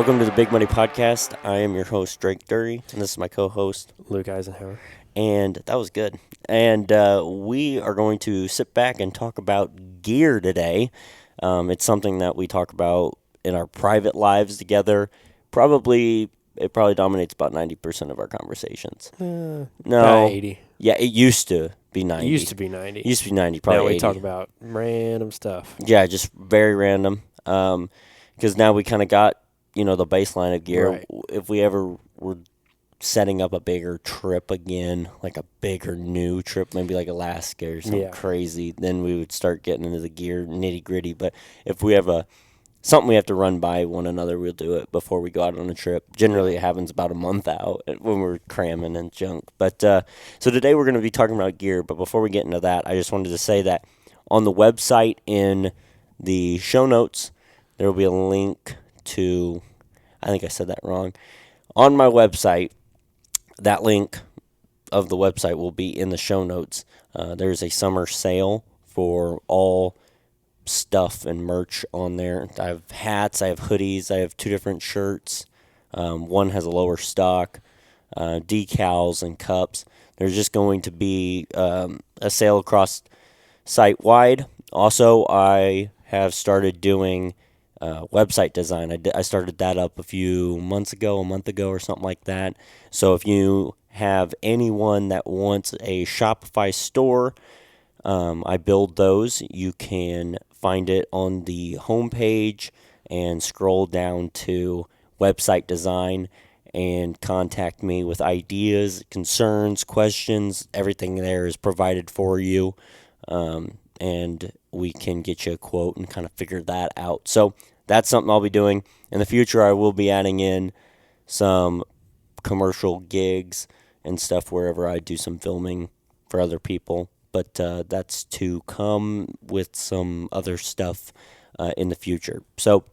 Welcome to the BigMuddy podcast. I am your host, Drake Dury, and this is my co-host, Luke Eisenhower. and that was good. And we are going to sit back and talk about gear today. It's something that we talk about in our private lives together. It probably dominates about 90% of our conversations. About No, 80. yeah, it used to be 90. It used to be 90. It used to be 90, probably now we 80. talk about random stuff. Yeah, just very random. Because now we kind of got, the baseline of gear. Right. If we ever were setting up a bigger trip again, like a bigger new trip, maybe like Alaska or something crazy, then we would start getting into the gear nitty gritty. But if we have something we have to run by one another, we'll do it before we go out on a trip. Generally, it happens about a month out when we're cramming and junk. But so today we're going to be talking about gear. But before we get into that, I just wanted to say that on the website in the show notes, there will be a link to, I think I said that wrong. On my website, that link of the website will be in the show notes. There's a summer sale for all stuff and merch on there. I have hats, I have hoodies, I have 2 different shirts. One has a lower stock, decals and cups. There's just going to be a sale across site-wide. Also, I have started doing website design. I started that up a month ago or something like that. So if you have anyone that wants a Shopify store, I build those. You can find it on the homepage and scroll down to website design and contact me with ideas, concerns, questions. Everything there is provided for you, and we can get you a quote and kind of figure that out. So that's something I'll be doing. In the future, I will be adding in some commercial gigs and stuff wherever I do some filming for other people. But that's to come with some other stuff in the future. So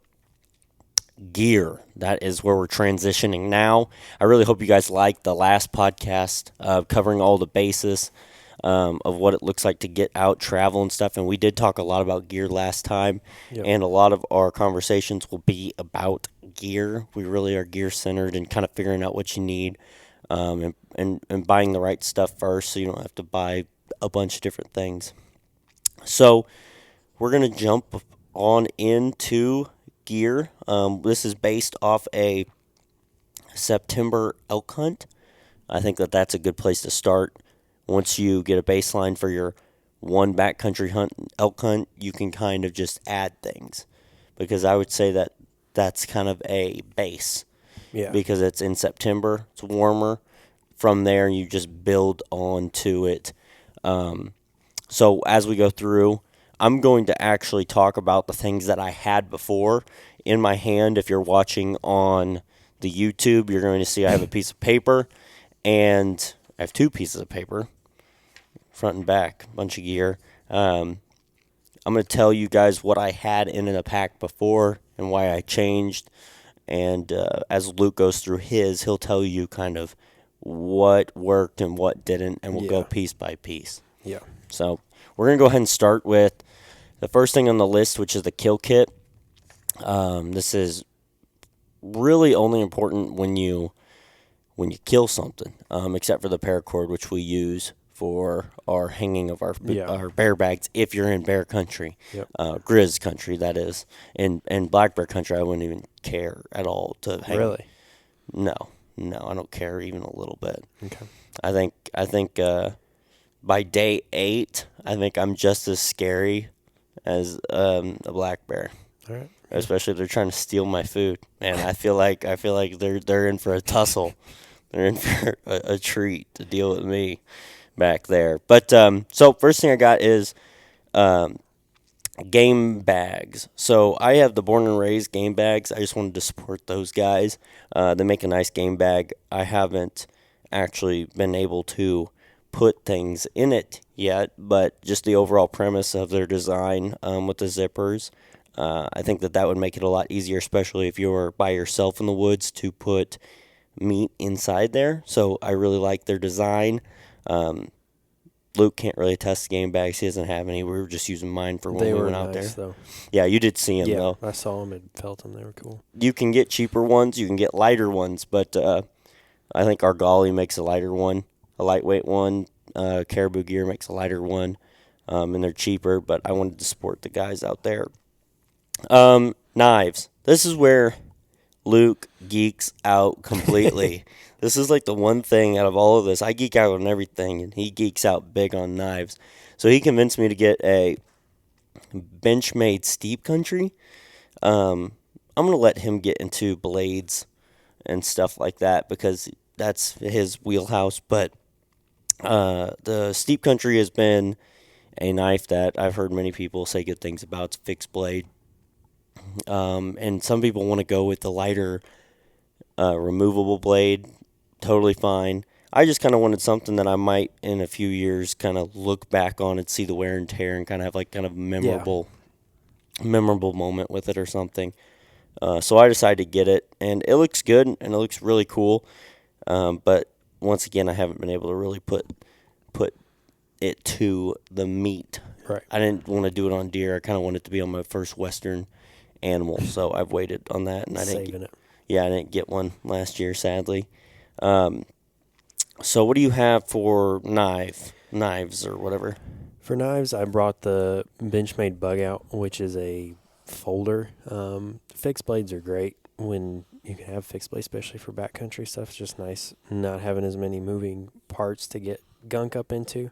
gear, that is where we're transitioning now. I really hope you guys liked the last podcast covering all the bases of what it looks like to get out, travel, and stuff. And we did talk a lot about gear last time. Yep. And a lot of our conversations will be about gear. We really are gear-centered and kind of figuring out what you need and buying the right stuff first so you don't have to buy a bunch of different things. So we're going to jump on into gear. This is based off a September elk hunt. I think that's a good place to start. Once you get a baseline for your one backcountry elk hunt, you can kind of just add things. Because I would say that that's kind of a base. Yeah. Because it's in September, it's warmer. From there, you just build onto it. So as we go through, I'm going to actually talk about the things that I had before in my hand. If you're watching on the YouTube, you're going to see I have a piece of paper, and I have 2 pieces of paper, front and back, bunch of gear. I'm going to tell you guys what I had in the pack before and why I changed. And as Luke goes through his, he'll tell you kind of what worked and what didn't, and we'll go piece by piece. Yeah. So we're going to go ahead and start with the first thing on the list, which is the kill kit. This is really only important when you kill something, except for the paracord, which we use for our hanging of our bear bags if you're in bear country. Yep. Grizz country, that is. In black bear country, I wouldn't even care at all to hang. Really? No, I don't care even a little bit. Okay. I think by day 8, I think I'm just as scary as a black bear. All right. Especially if they're trying to steal my food. Man, I feel like they're in for a tussle. They're in for a treat to deal with me back there. But so first thing I got is game bags. So I have the Born and Raised game bags. I just wanted to support those guys. They make a nice game bag. I haven't actually been able to put things in it yet, but just the overall premise of their design with the zippers, I think that would make it a lot easier, especially if you're by yourself in the woods, to put meat inside there. So I really like their design. Luke can't really test the game bags. He doesn't have any. We were just using mine for when we went out there. Though. Yeah, you did see them, though. Yeah, I saw them and felt them. They were cool. You can get cheaper ones. You can get lighter ones, but I think Argali makes a lighter one, a lightweight one. Caribou Gear makes a lighter one, and they're cheaper, but I wanted to support the guys out there. Knives. This is where Luke geeks out completely. This is like the one thing out of all of this. I geek out on everything, and he geeks out big on knives. So he convinced me to get a Benchmade Steep Country. I'm going to let him get into blades and stuff like that because that's his wheelhouse. But the Steep Country has been a knife that I've heard many people say good things about. It's a fixed blade. And some people want to go with the lighter removable blade. Totally fine. I just kind of wanted something that I might in a few years kind of look back on and see the wear and tear and kind of have like kind of memorable moment with it or something. So I decided to get it, and it looks good and it looks really cool. But once again, I haven't been able to really put it to the meat. Right. I didn't want to do it on deer. I kind of wanted it to be on my first Western animal, so I've waited on that, and I didn't get one last year, sadly. So what do you have for knives or whatever? For knives, I brought the Benchmade Bug Out, which is a folder. Fixed blades are great when you can have fixed blades, especially for backcountry stuff. It's just nice not having as many moving parts to get gunk up into.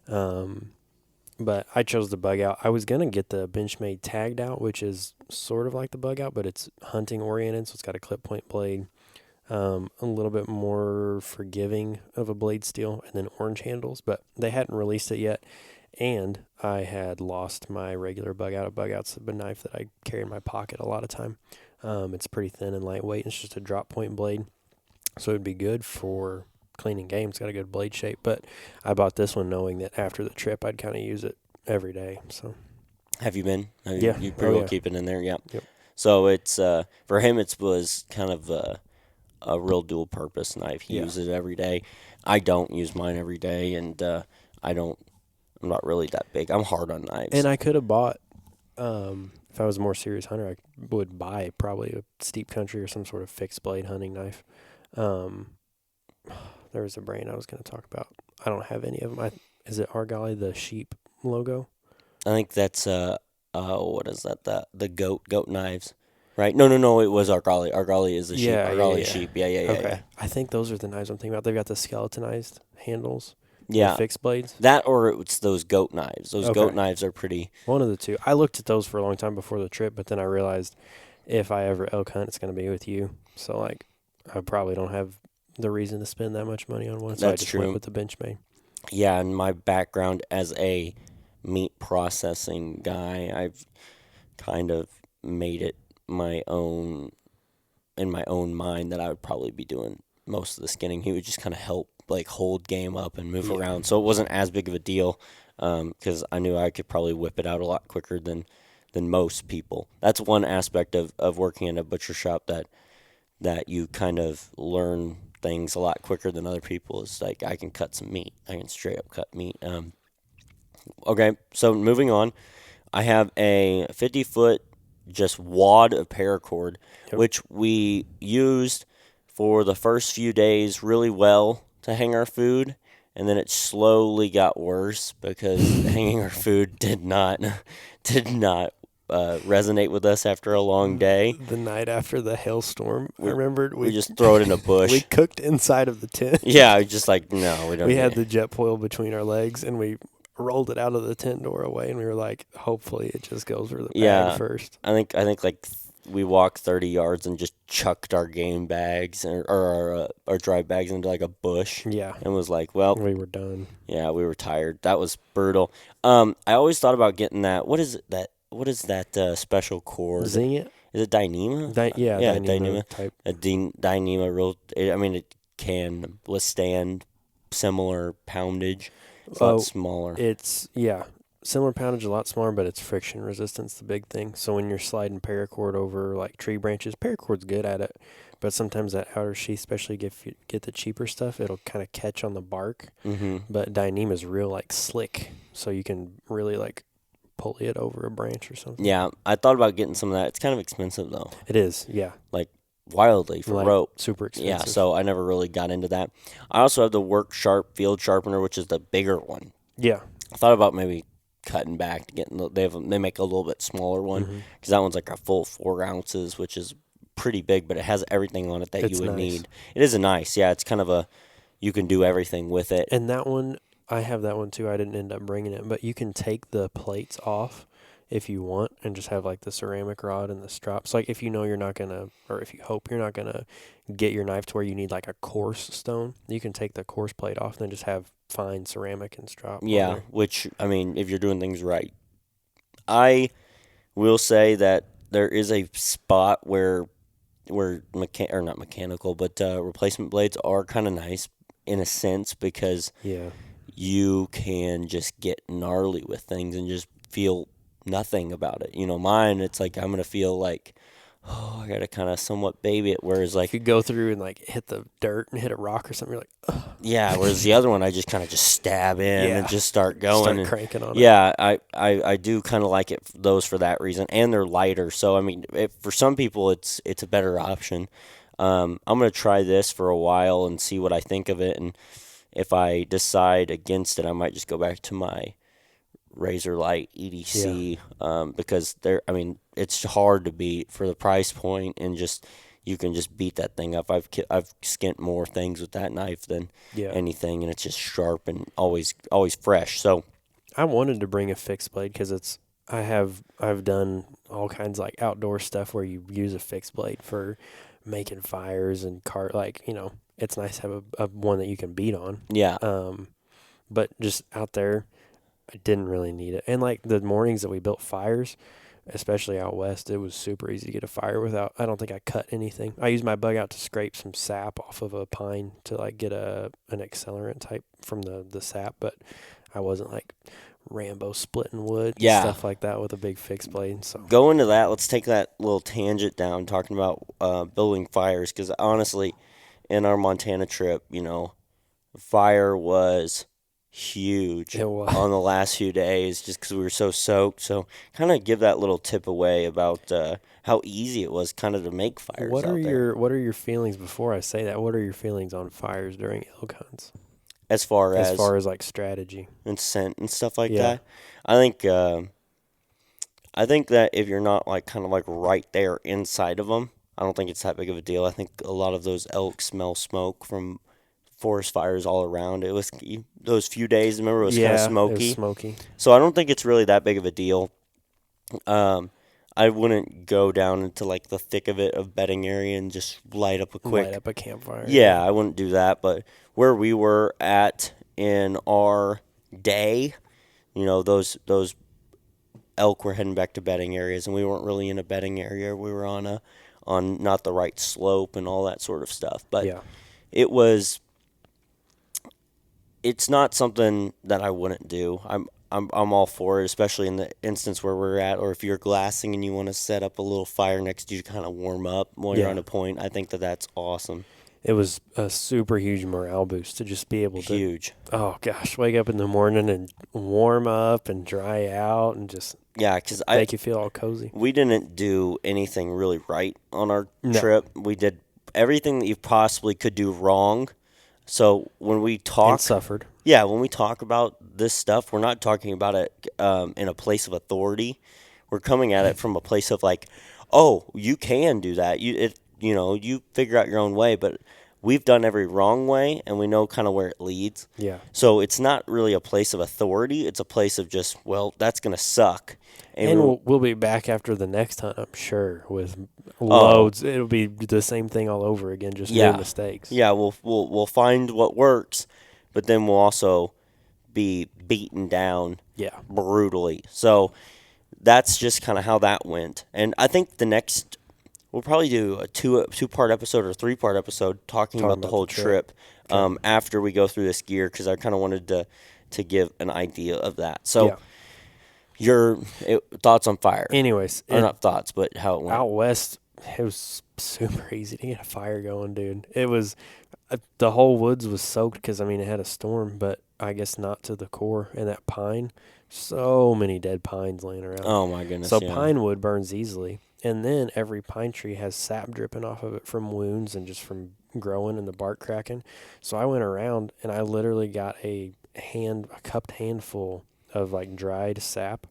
But I chose the Bug Out. I was going to get the Benchmade Tagged Out, which is sort of like the Bug Out, but it's hunting oriented, so it's got a clip point blade. A little bit more forgiving of a blade steel, and then orange handles, but they hadn't released it yet. And I had lost my regular Bug Out. A Bug Out's a knife that I carry in my pocket a lot of time. It's pretty thin and lightweight. It's just a drop point blade, so it'd be good for cleaning game. It's got a good blade shape, but I bought this one knowing that after the trip I'd kind of use it every day. So, have you been? Yeah, you pretty well keep it in there. Yeah. Yep. So it's for him. It was kind of a real dual purpose knife. He uses it every day. I don't use mine every day, and I'm not really that big. I'm hard on knives. And I could have bought, if I was a more serious hunter, I would buy probably a Steep Country or some sort of fixed blade hunting knife. There was a brand I was going to talk about. I don't have any of them. Is it Argali, the sheep logo? I think that's what is that? The goat knives. Right? No. It was Argali. Argali is the sheep. Argali sheep. Yeah. Okay. Yeah. I think those are the knives I'm thinking about. They've got the skeletonized handles. Yeah. Fixed blades. That or it's those goat knives. Those goat knives are pretty. One of the two. I looked at those for a long time before the trip, but then I realized if I ever elk hunt, it's going to be with you. So, like, I probably don't have the reason to spend that much money on one. So That's I just true. went with the Benchmade. Yeah, and my background as a meat processing guy, I've kind of made it my own in my own mind that I would probably be doing most of the skinning. He would just kind of help like hold game up and move around, so it wasn't as big of a deal because I knew I could probably whip it out a lot quicker than most people. That's one aspect of working in a butcher shop that you kind of learn things a lot quicker than other people. Is like I can cut some meat. I can straight up cut meat. Okay, so moving on, I have a 50-foot just wad of paracord, which we used for the first few days really well to hang our food, and then it slowly got worse because hanging our food did not resonate with us after a long day. The night after the hailstorm, I remembered we just throw it in a bush. We cooked inside of the tent. Yeah, just like no, we don't. We had the Jetboil between our legs, and we rolled it out of the tent door away, and we were like, hopefully it just goes for the bag first. I think like we walked 30 yards and just chucked our game bags or our dry bags into like a bush. Yeah. And was like, well, we were done. Yeah, we were tired. That was brutal. I always thought about getting that. What is that special cord? Zing it? Is it Dyneema? Dyneema type. A Dyneema it can withstand similar poundage. It's a lot smaller. It's, similar poundage, a lot smaller, but it's friction resistance, the big thing. So when you're sliding paracord over like tree branches, paracord's good at it, but sometimes that outer sheath, especially if you get the cheaper stuff, it'll kind of catch on the bark. Mm-hmm. But Dyneema is real like slick, so you can really like pulley it over a branch or something. Yeah, I thought about getting some of that. It's kind of expensive though. It is, yeah. Like wildly for like rope. Super expensive. Yeah, so I never really got into that. I also have the Work Sharp field sharpener, which is the bigger one. Yeah. I thought about maybe cutting back to getting they make a little bit smaller one because that one's like a full 4 ounces, which is pretty big, but it has everything on it that you would need. It is nice. Yeah, it's kind of you can do everything with it. And that one, I have that one too. I didn't end up bringing it, but you can take the plates off if you want and just have like the ceramic rod and the strops. Like if you know you're not going to, or if you hope you're not going to get your knife to where you need like a coarse stone, you can take the coarse plate off and then just have fine ceramic and strop. Yeah, which, I mean, if you're doing things right. I will say that there is a spot where not mechanical, but replacement blades are kind of nice in a sense because you can just get gnarly with things and just feel nothing about it. Mine, it's like I'm going to feel like, I got to kind of somewhat baby it, whereas like... If you go through and like hit the dirt and hit a rock or something, you're like, ugh. Yeah, whereas the other one, I just kind of just stab in and just start going. Start cranking on it. Yeah, I do kind of like those for that reason, and they're lighter. So, I mean, for some people, it's a better option. I'm going to try this for a while and see what I think of it, and if I decide against it, I might just go back to my Razor Light EDC because it's hard to beat for the price point, and just you can just beat that thing up. I've skint more things with that knife than anything, and it's just sharp and always fresh. So I wanted to bring a fixed blade because I've done all kinds of like outdoor stuff where you use a fixed blade for making fires and it's nice to have a one that you can beat on. Yeah. But just out there, I didn't really need it. And like the mornings that we built fires, especially out west, it was super easy to get a fire without, I don't think I cut anything. I used my bug out to scrape some sap off of a pine to like get an accelerant type from the sap, but I wasn't like Rambo splitting wood and stuff like that with a big fixed blade. So go into that. Let's take that little tangent down talking about building fires, because honestly, in our Montana trip, fire was huge on the last few days just because we were so soaked. So kind of give that little tip away about how easy it was kind of to make fires. What are your feelings before I say that? What are your feelings on fires during elk hunts? As far as like strategy and scent and stuff like that, I think that if you're not like kind of like right there inside of them, I don't think it's that big of a deal. I think a lot of those elk smell smoke from forest fires all around. It was those few days. Remember, it was kind of smoky. It was smoky. So I don't think it's really that big of a deal. I wouldn't go down into like the thick of it of bedding area and just light up a campfire. Yeah, I wouldn't do that. But where we were at in our day, those elk were heading back to bedding areas, and we weren't really in a bedding area. We were on not the right slope and all that sort of stuff. But it's not something that I wouldn't do. I'm all for it, especially in the instance where we're at, or if you're glassing and you want to set up a little fire next to you to kind of warm up while you're on a point. I think that's awesome. It was a super huge morale boost to just be able to. Huge. Oh, gosh. Wake up in the morning and warm up and dry out and just make you feel all cozy. We didn't do anything really right on our trip. We did everything that you possibly could do wrong. So when we talk... And suffered. Yeah, when we talk about this stuff, we're not talking about it in a place of authority. We're coming at it from a place of like, oh, you can do that. You figure out your own way, but we've done every wrong way, and we know kind of where it leads. Yeah. So it's not really a place of authority. It's a place of just, well, that's going to suck. And we'll be back after the next hunt, I'm sure, with loads. It'll be the same thing all over again, just new mistakes. Yeah, we'll find what works, but then we'll also be beaten down brutally. So that's just kind of how that went. And I think the next... We'll probably do a two-part episode or three-part episode talking about the whole trip after we go through this gear, because I kind of wanted to give an idea of that. So your thoughts on fire. Anyways. Or not thoughts, but how it went. Out west, it was super easy to get a fire going, dude. It was the whole woods was soaked because I mean it had a storm, but I guess not to the core. And that pine, so many dead pines laying around. Oh my goodness! So yeah. pine wood burns easily, and then every pine tree has sap dripping off of it from wounds and just from growing and the bark cracking. So I went around and I literally got a cupped handful of like dried sap,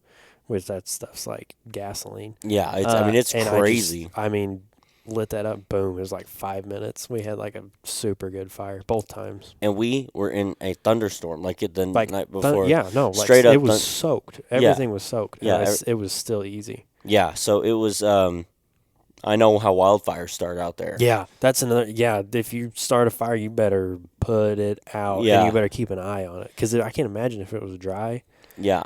which that stuff's like gasoline. Yeah, I mean it's crazy. I mean, lit that up, boom! It was like 5 minutes. We had like a super good fire both times. And we were in a thunderstorm like the night before. Straight up. It was soaked. Everything was soaked. Yeah, it was still easy. Yeah, so it was. I know how wildfires start out there. Yeah, that's another. Yeah, if you start a fire, you better put it out. Yeah, and you better keep an eye on it because I can't imagine if it was dry. Yeah.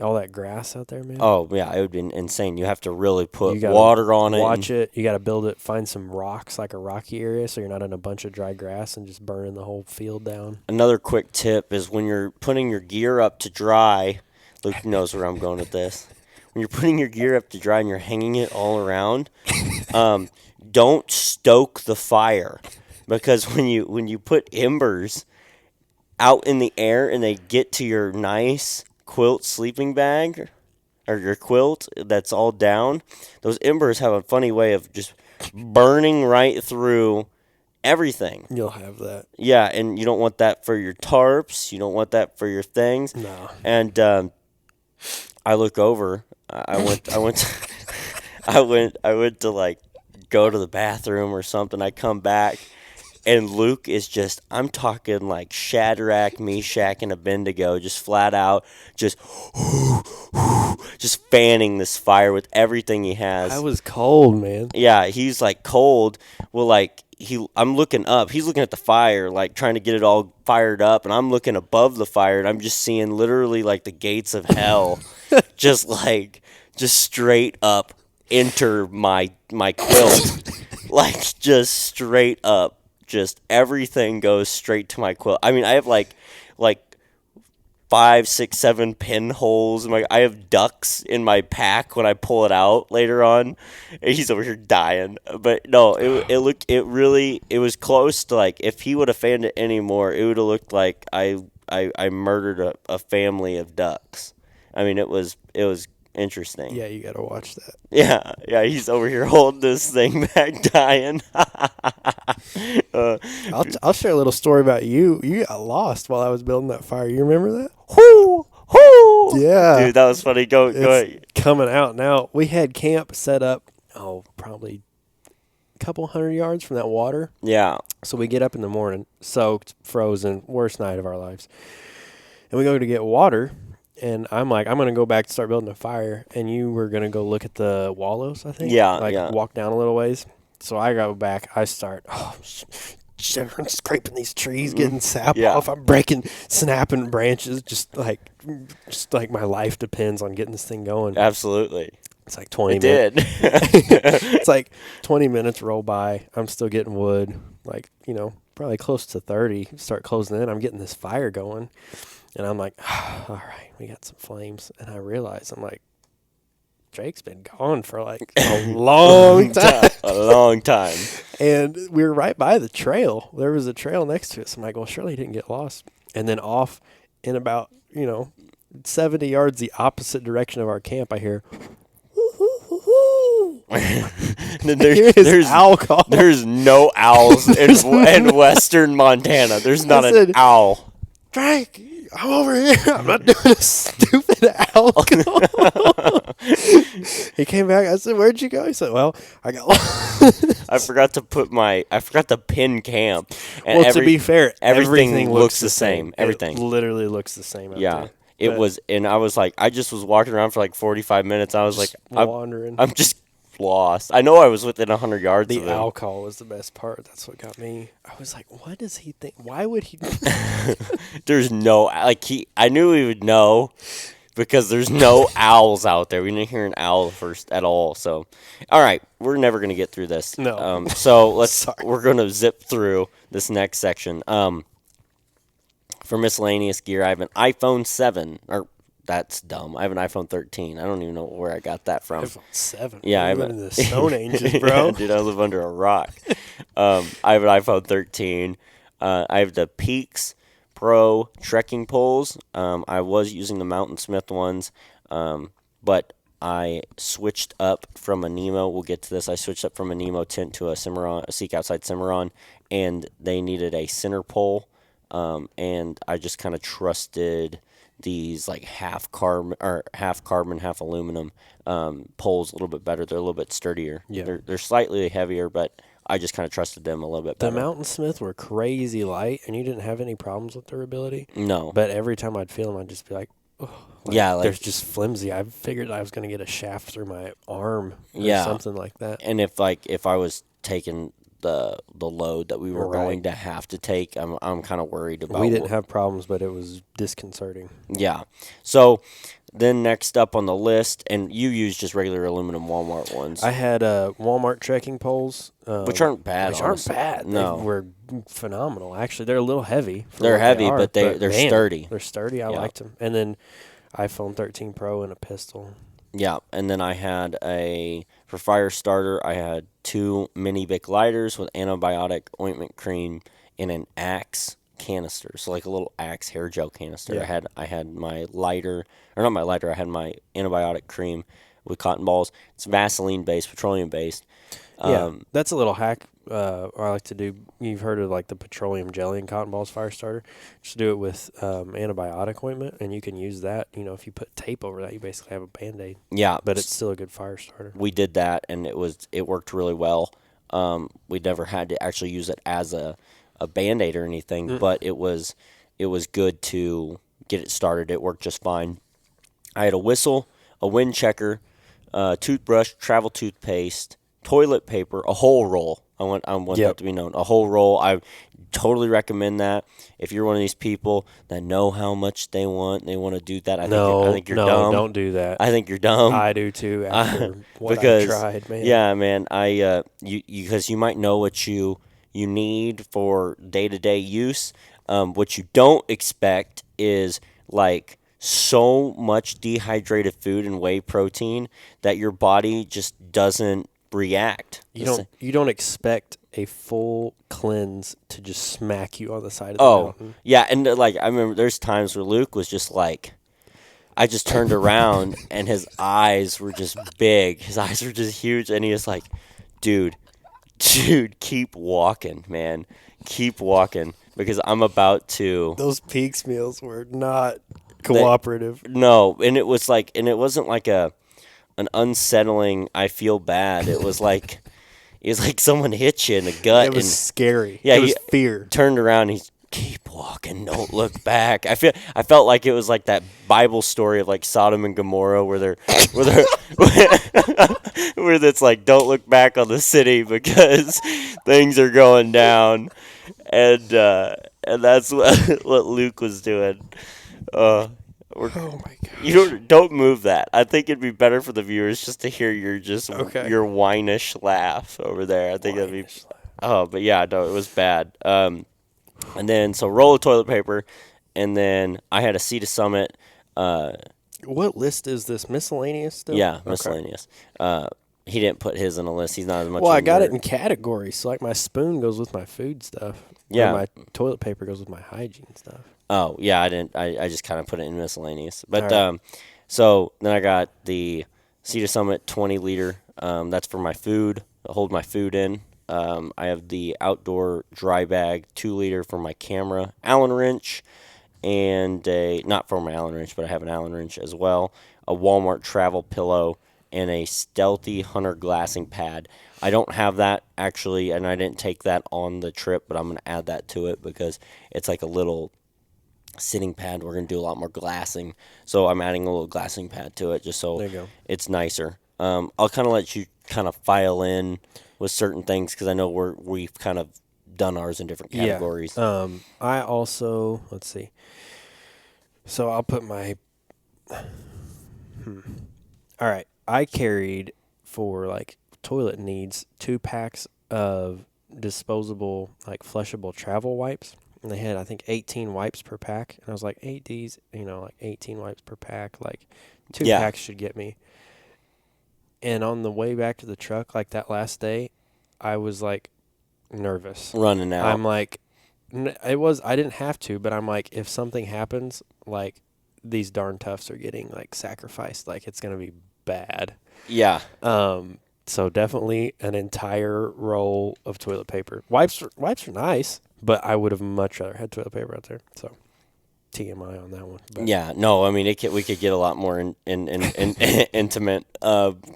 All that grass out there, man. Oh, yeah, it would be insane. You have to really put water on it. Watch it. You got to build it, find some rocks, like a rocky area, so you're not in a bunch of dry grass and just burning the whole field down. Another quick tip is when you're putting your gear up to dry, Luke knows where I'm going with this. When you're putting your gear up to dry and you're hanging it all around, don't stoke the fire. Because when you put embers out in the air and they get to your nice quilt sleeping bag or your quilt that's all down, those embers have a funny way of just burning right through everything. You'll have that. Yeah, and you don't want that for your tarps. You don't want that for your things. No. And I look over. I went to like go to the bathroom or something. I come back. And Luke is just, I'm talking like Shadrach, Meshach, and Abednego, just flat out, just fanning this fire with everything he has. I was cold, man. Yeah, he's like cold. Well, like I'm looking up. He's looking at the fire, like trying to get it all fired up, and I'm looking above the fire, and I'm just seeing literally like the gates of hell, just straight up enter my quilt, like just straight up. Just everything goes straight to my quilt. I mean, I have like 5, 6, 7 pinholes. I have ducks in my pack when I pull it out later on. And he's over here dying. But no, it was close to like if he would have fanned it anymore, it would have looked like I murdered a family of ducks. I mean, it was interesting. Yeah, you gotta watch that. Yeah, he's over here holding this thing back, dying. I'll share a little story about you. You got lost while I was building that fire. You remember that? Whoo! Yeah, dude, that was funny. Go ahead. Coming out now. We had camp set up. Probably a couple 100 yards from that water. Yeah. So we get up in the morning, soaked, frozen, worst night of our lives, and we go to get water. And I'm like, I'm going to go back to start building a fire. And you were going to go look at the wallows, I think? Yeah, walk down a little ways. So I go back. I start scraping these trees, getting sap off. I'm snapping branches, just like my life depends on getting this thing going. Absolutely. It's like 20 minutes. It's like 20 minutes roll by. I'm still getting wood, probably close to 30. Start closing in. I'm getting this fire going. And I'm like, all right, we got some flames. And I realize, I'm like, Drake's been gone for like a long time. A long time. And we were right by the trail. There was a trail next to us. I'm like, well, surely he didn't get lost. And then off in about, 70 yards the opposite direction of our camp, I hear, there's owl call. There's no owls in western Montana. There's not an owl. Drake, I'm over here. I'm not doing a stupid owl call. He came back. I said, where'd you go? He said, well, I got lost. I forgot to pin camp. And to be fair, everything looks the same. Everything. It literally looks the same out there. It was, and I was like, I just was walking around for like 45 minutes. I was like, wandering. I'm just lost. I know I was within 100 yards of him. The owl call was the best part. That's what got me. I was like, what does he think? Why would he? There's no, I knew he would know because there's no owls out there. We didn't hear an owl first at all. So, all right, we're never going to get through this. No. So we're going to zip through this next section. For miscellaneous gear, I have an iPhone 7, or That's dumb. I have an iPhone 13. I don't even know where I got that from. iPhone 7. Yeah, I You have live in the Stone Ages, bro. Yeah, dude, I live under a rock. I have an iPhone 13. I have the Peaks Pro trekking poles. I was using the Mountain Smith ones, but I switched up from a Nemo. We'll get to this. I switched up from a Nemo tent to a Cimarron, a Seek Outside Cimarron, and they needed a center pole. And I just kind of trusted these like half carbon, half aluminum poles a little bit better. They're a little bit sturdier. Yeah. They're slightly heavier, but I just kind of trusted them a little bit The better. Mountain Smith were crazy light, and you didn't have any problems with durability. No. But every time I'd feel them, I'd just be like, oh. Yeah, like, they're just flimsy. I figured I was going to get a shaft through my arm or Yeah. something like that. And if I was taking the load that we were Right. going to have to take, I'm kind of worried about. We didn't have problems, but it was disconcerting. Yeah. So then next up on the list, and you use just regular aluminum Walmart ones. I had Walmart trekking poles, which aren't bad. Which honestly. aren't bad. No. They were phenomenal. Actually, they're a little heavy. They're heavy, but they're man, sturdy. They're sturdy. I liked them. And then iPhone 13 Pro and a pistol. Yeah, and then I had for fire starter, I had 2 mini Bic lighters with antibiotic ointment cream in an Axe canister, so like a little Axe hair gel canister. Yeah. I had my lighter, or not my lighter. I had my antibiotic cream with cotton balls. It's Vaseline based, petroleum based. Yeah, that's a little hack I like to do. You've heard of like the petroleum jelly and cotton balls fire starter. Just do it with antibiotic ointment, and you can use that. You know, if you put tape over that, you basically have a Band-Aid. Yeah, But it's still a good fire starter. We did that, and it worked really well. We never had to actually use it as a Band-Aid or anything, but it was good to get it started. It worked just fine. I had a whistle, a wind checker, toothbrush, travel toothpaste, toilet paper, a whole roll. I want that to be known. A whole roll. I totally recommend that. If you're one of these people that know how much they want to do that, I think you're dumb. No, don't do that. I think you're dumb. I do too. After what I tried, man. Yeah, man. Because you might know what you need for day-to-day use. What you don't expect is like so much dehydrated food and whey protein that your body just doesn't react. You don't expect a full cleanse to just smack you on the side of the mountain. Yeah, and like I remember there's times where Luke was just like, I just turned around and his eyes were just big. His eyes were just huge, and he was like, dude, keep walking, man. Keep walking, because I'm about to. Those Peaks meals were not cooperative. No, and it wasn't like an unsettling, I feel bad. It was like someone hit you in the gut. It was scary. Yeah, it was fear. Turned around and he's, keep walking, don't look back. I felt like it was like that Bible story of like Sodom and Gomorrah where it's like, don't look back on the city because things are going down, and that's what Luke was doing. Oh my gosh. You don't move that. I think it'd be better for the viewers just to hear your whinish laugh over there. I think that'd be. But yeah, no, it was bad. And then so roll of toilet paper, and then I had a Sea to Summit. What list is this? Miscellaneous still? Yeah, miscellaneous. He didn't put his in a list. He's not as much. Well, I got it in categories. So like my spoon goes with my food stuff. Yeah. My toilet paper goes with my hygiene stuff. Oh yeah, I didn't. I just kind of put it in miscellaneous. But right. So then I got the Sea to Summit 20 liter. That's for my food. I hold my food in. I have the outdoor dry bag 2 liter for my camera, Allen wrench, and not for my Allen wrench, but I have an Allen wrench as well. A Walmart travel pillow and a Stealthy Hunter glassing pad. I don't have that actually, and I didn't take that on the trip, but I'm going to add that to it because it's like a little sitting pad. We're going to do a lot more glassing, so I'm adding a little glassing pad to it just so it's nicer. I'll kind of let you kind of file in with certain things because I know we've kind of done ours in different categories. Yeah. I also, let's see. So I'll put my. All right. I carried for like toilet needs 2 packs of disposable like flushable travel wipes. and they had, I think, 18 wipes per pack. And I was like, 8Ds, like 18 wipes per pack. Like, 2 packs should get me. And on the way back to the truck, like that last day, I was like nervous. Running out. I'm like, I didn't have to, but I'm like, if something happens, like these darn toughs are getting like sacrificed. Like it's going to be bad. Yeah. So definitely an entire roll of toilet paper. Wipes are nice, but I would have much rather had toilet paper out there. So TMI on that one. But. Yeah, no, I mean we could get a lot more in intimate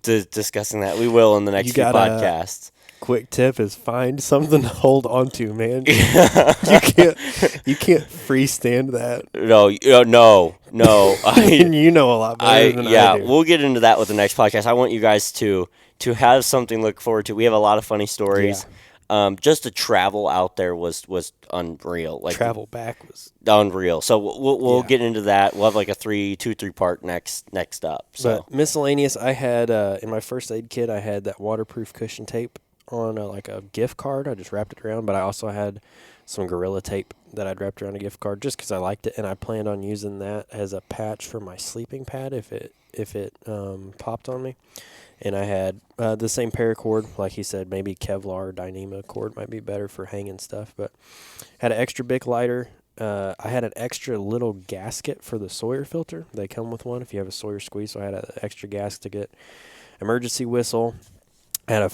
discussing that. We will in the next few podcasts. Quick tip is find something to hold on to, man. you can't freestand that. No. You know a lot better than I do. We'll get into that with the next podcast. I want you guys to have something to look forward to. We have a lot of funny stories. Yeah. Just to travel out there was unreal. Like travel back was unreal. So we'll get into that. We'll have like a 2-3 part next up. So but miscellaneous, I had in my first aid kit, I had that waterproof cushion tape on like a gift card. I just wrapped it around, but I also had some Gorilla tape that I'd wrapped around a gift card just because I liked it, and I planned on using that as a patch for my sleeping pad if it popped on me. And I had the same paracord, like he said, maybe Kevlar or Dyneema cord might be better for hanging stuff, but had an extra Bic lighter. I had an extra little gasket for the Sawyer filter. They come with one if you have a Sawyer squeeze, so I had an extra gasket, emergency whistle. I had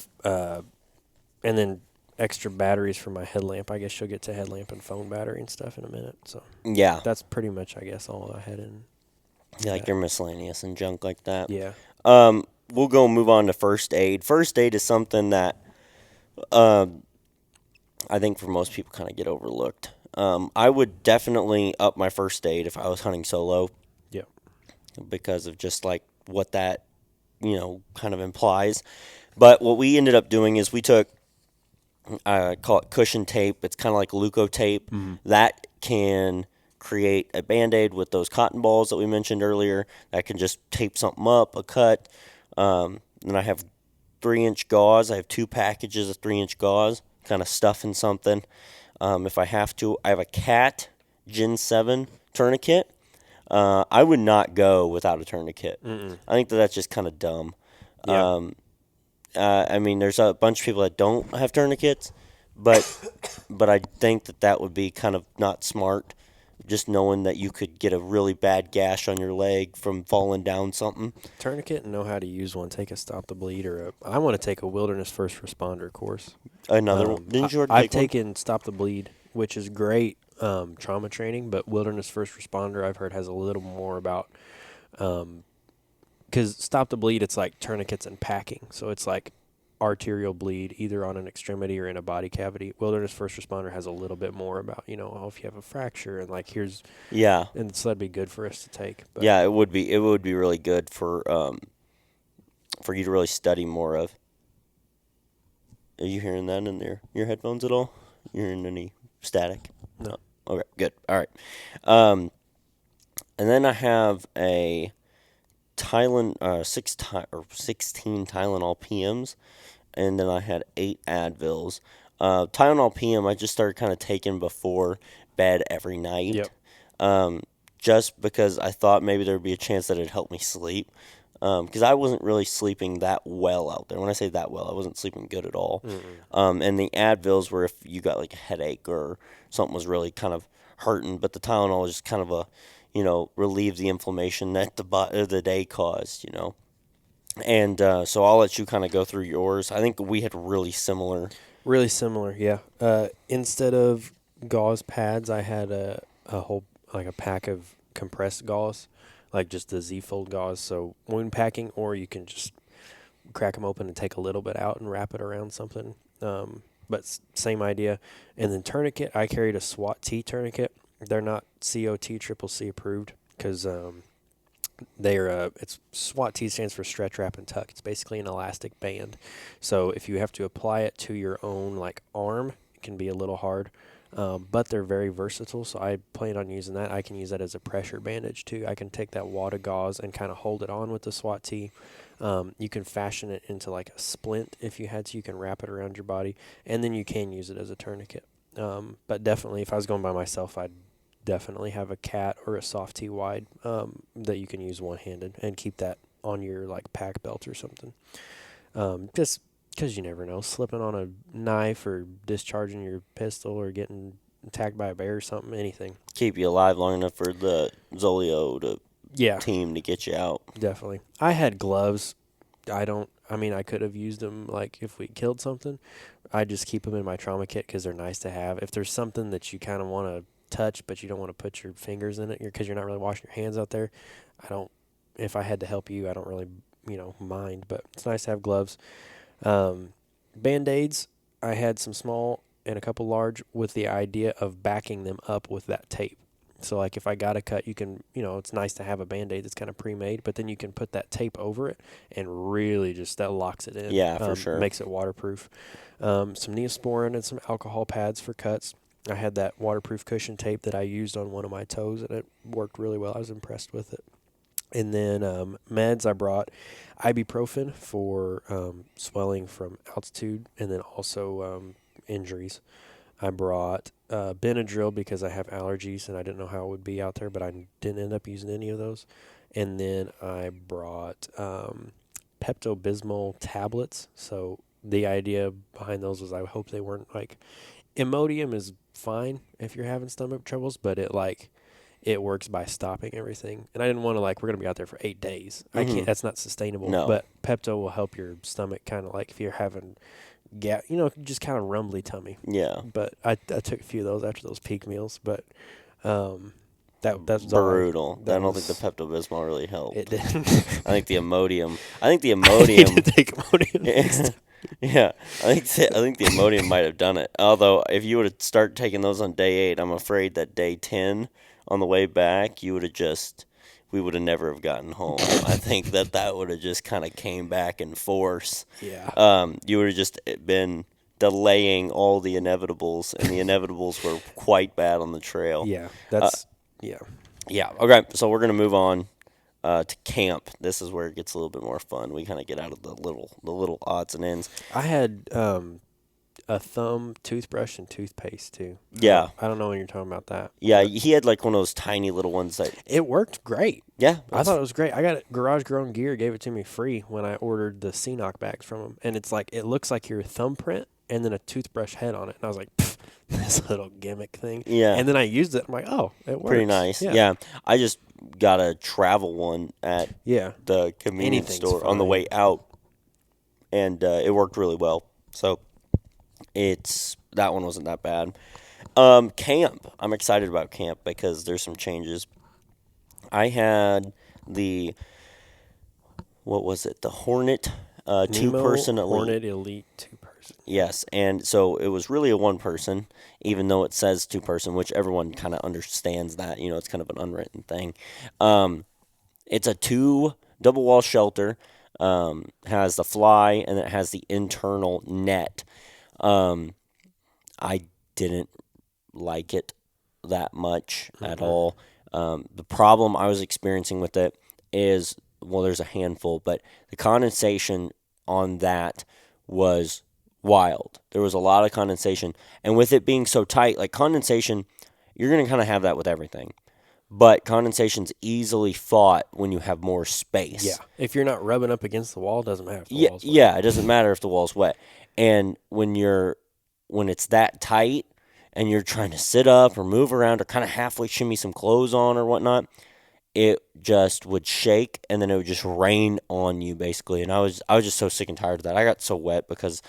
and then extra batteries for my headlamp. I guess you'll get to headlamp and phone battery and stuff in a minute. So yeah, that's pretty much, I guess, all I had in. Yeah, like your miscellaneous and junk like that. Yeah. We'll go move on to first aid. First aid is something that I think for most people kind of get overlooked. I would definitely up my first aid if I was hunting solo. Yeah. Because of just like what that, kind of implies. But what we ended up doing is we took, I call it cushion tape. It's kind of like Leuco tape. Mm-hmm. That can create a Band-Aid with those cotton balls that we mentioned earlier. That can just tape something up, a cut. Then I have 3-inch gauze. I have 2 packages of 3-inch gauze, kind of stuffing something. If I have to, I have a Cat Gen 7 tourniquet. I would not go without a tourniquet. Mm-mm. I think that's just kind of dumb. Yeah. I mean, there's a bunch of people that don't have tourniquets, but I think that would be kind of not smart, just knowing that you could get a really bad gash on your leg from falling down something. Tourniquet and know how to use one. Take a Stop the Bleed I want to take a Wilderness First Responder course. Another one? Didn't you already I've taken Stop the Bleed, which is great trauma training, but Wilderness First Responder I've heard has a little more about because Stop the Bleed, it's like tourniquets and packing. So it's like arterial bleed either on an extremity or in a body cavity. Wilderness First Responder has a little bit more about, if you have a fracture and like here's... Yeah. And so that'd be good for us to take. But. Yeah, it would be. It would be really good for you to really study more of. Are you hearing that in your headphones at all? You hearing any static? No. Okay, good. All right. And then I have a Tylenol 16 Tylenol PMs, and then I had 8 Advils. Tylenol PM I just started kind of taking before bed every night. Yep. Just because I thought maybe there would be a chance that it'd help me sleep. Because I wasn't really sleeping that well out there. When I say that well, I wasn't sleeping good at all. And the Advils were if you got like a headache or something was really kind of hurting, but the Tylenol was just kind of a relieve the inflammation that the day caused, And so I'll let you kind of go through yours. I think we had really similar. Really similar, yeah. Instead of gauze pads, I had a whole, like a pack of compressed gauze, like just the Z-fold gauze. So wound packing, or you can just crack them open and take a little bit out and wrap it around something. But same idea. And then tourniquet, I carried a SWAT T tourniquet. They're not COT/CCC approved because it's SWAT T stands for stretch, wrap, and tuck. It's basically an elastic band. So if you have to apply it to your own like arm, it can be a little hard. But they're very versatile, so I plan on using that. I can use that as a pressure bandage too. I can take that wad of gauze and kind of hold it on with the SWAT T. You can fashion it into like a splint if you had to. You can wrap it around your body, and then you can use it as a tourniquet. But definitely, if I was going by myself, I'd definitely have a cat or a softy wide that you can use one-handed and keep that on your like pack belt or something. Just because you never know, slipping on a knife or discharging your pistol or getting attacked by a bear or something, anything. Keep you alive long enough for the Zolio team to get you out. Definitely. I had gloves. I could have used them like if we killed something. I just keep them in my trauma kit because they're nice to have. If there's something that you kind of want to touch, but you don't want to put your fingers in it because you're not really washing your hands out there, if I had to help you, I don't really, mind, but it's nice to have gloves. Band-Aids, I had some small and a couple large with the idea of backing them up with that tape. So, like, if I got a cut, you can, it's nice to have a Band-Aid that's kind of pre-made, but then you can put that tape over it and really that locks it in. Yeah, for sure. Makes it waterproof. Some Neosporin and some alcohol pads for cuts. I had that waterproof cushion tape that I used on one of my toes, and it worked really well. I was impressed with it. And then meds, I brought ibuprofen for swelling from altitude and then also injuries. I brought Benadryl because I have allergies and I didn't know how it would be out there, but I didn't end up using any of those. And then I brought Pepto-Bismol tablets. So the idea behind those was I hope they weren't like Imodium is fine if you're having stomach troubles, but it works by stopping everything. And I didn't want to we're going to be out there for 8 days. I can't, that's not sustainable. No. But Pepto will help your stomach kind of if you're having just kind of rumbly tummy. Yeah. But I took a few of those after those peak meals, but that's brutal. I don't think the Pepto-Bismol really helped. It didn't. I think the Imodium. I need to take Imodium next time. Yeah, I think the Imodium might have done it. Although, if you would have started taking those on day 8, I'm afraid that day 10, on the way back, we would have never have gotten home. I think that would have just kind of came back in force. Yeah. You would have just been delaying all the inevitables, and the inevitables were quite bad on the trail. Yeah, yeah. Yeah, okay, so we're going to move on to camp. This is where it gets a little bit more fun. We kind of get out of the little odds and ends. I had a thumb toothbrush and toothpaste too. Yeah. I don't know when you're talking about that. Yeah, he had one of those tiny little ones that... It worked great. Yeah. I thought it was great. I got it. Garage Grown Gear gave it to me free when I ordered the CNOC bags from them. And it's it looks like your thumbprint and then a toothbrush head on it. And I was like, this little gimmick thing. Yeah. And then I used it. I'm like, oh, it works. Pretty nice. Yeah. I just got a travel one at the convenience store on the way out. And it worked really well. So that one wasn't that bad. Camp. I'm excited about camp because there's some changes. I had the Hornet 2-person Elite. Hornet Elite 2-person. Yes, and so it was really a 1-person, even though it says 2-person, which everyone kind of understands that. It's kind of an unwritten thing. It's a 2 double wall shelter. Has the fly and it has the internal net. I didn't like it that much at all. The problem I was experiencing with it is, there's a handful, but the condensation on that was wild. There was a lot of condensation, and with it being so tight, condensation, you're going to kind of have that with everything. But condensation's easily fought when you have more space. Yeah. If you're not rubbing up against the wall, it doesn't matter if the wall's wet. Yeah, it doesn't matter if the wall's wet. And when it's that tight and you're trying to sit up or move around or kind of halfway shimmy some clothes on or whatnot, it just would shake and then it would just rain on you basically. And I was just so sick and tired of that. I got so wet because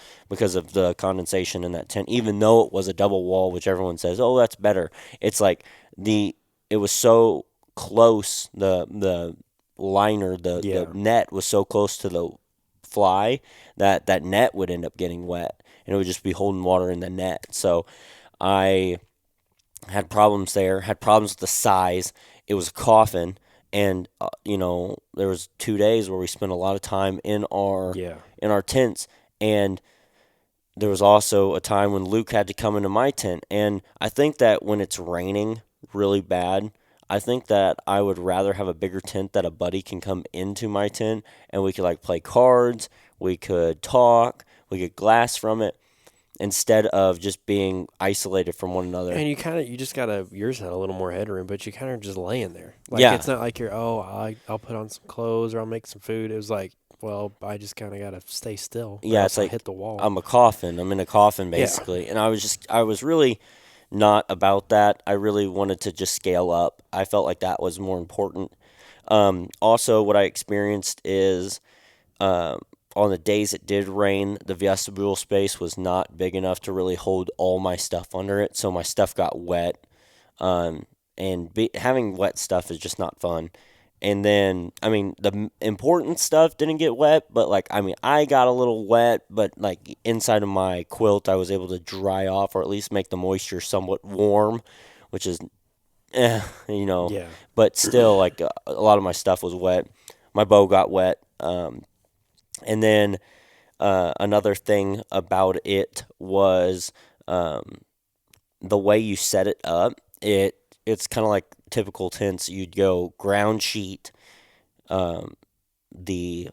of the condensation in that tent, even though it was a double wall, which everyone says, oh, that's better. It's it was so close, the liner, the net was so close to the fly that net would end up getting wet, and it would just be holding water in the net. So I had problems there, had problems with the size. It was a coffin, and there was 2 days where we spent a lot of time in our tents, and there was also a time when Luke had to come into my tent. And I think that when it's raining really bad, I think that I would rather have a bigger tent that a buddy can come into my tent and we could play cards, we could talk, we could glass from it. instead of just being isolated from one another. And you just gotta, yours had a little more headroom, but you kind of just laying there. Like, Yeah. it's not like I'll put on some clothes or I'll make some food. It was like, well, I just kind of gotta stay still, or Yeah, it's else I'll like hit the wall. I'm a coffin. I'm in a coffin Yeah, basically. And I was really not about that. I really wanted to just scale up. I felt like that was more important. Also, what I experienced is um, on the days it did rain, the vestibule space was not big enough to really hold all my stuff under it. So my stuff got wet. Um, having wet stuff is just not fun. And then, I mean, the important stuff didn't get wet, but like, I mean, I got a little wet, but like inside of my quilt, I was able to dry off or at least make the moisture somewhat warm, which is, you know, yeah, but still, like, a lot of my stuff was wet. My bow got wet. And then another thing about it was um, the way you set it up. It's kind of like typical tents. You'd go ground sheet, um, the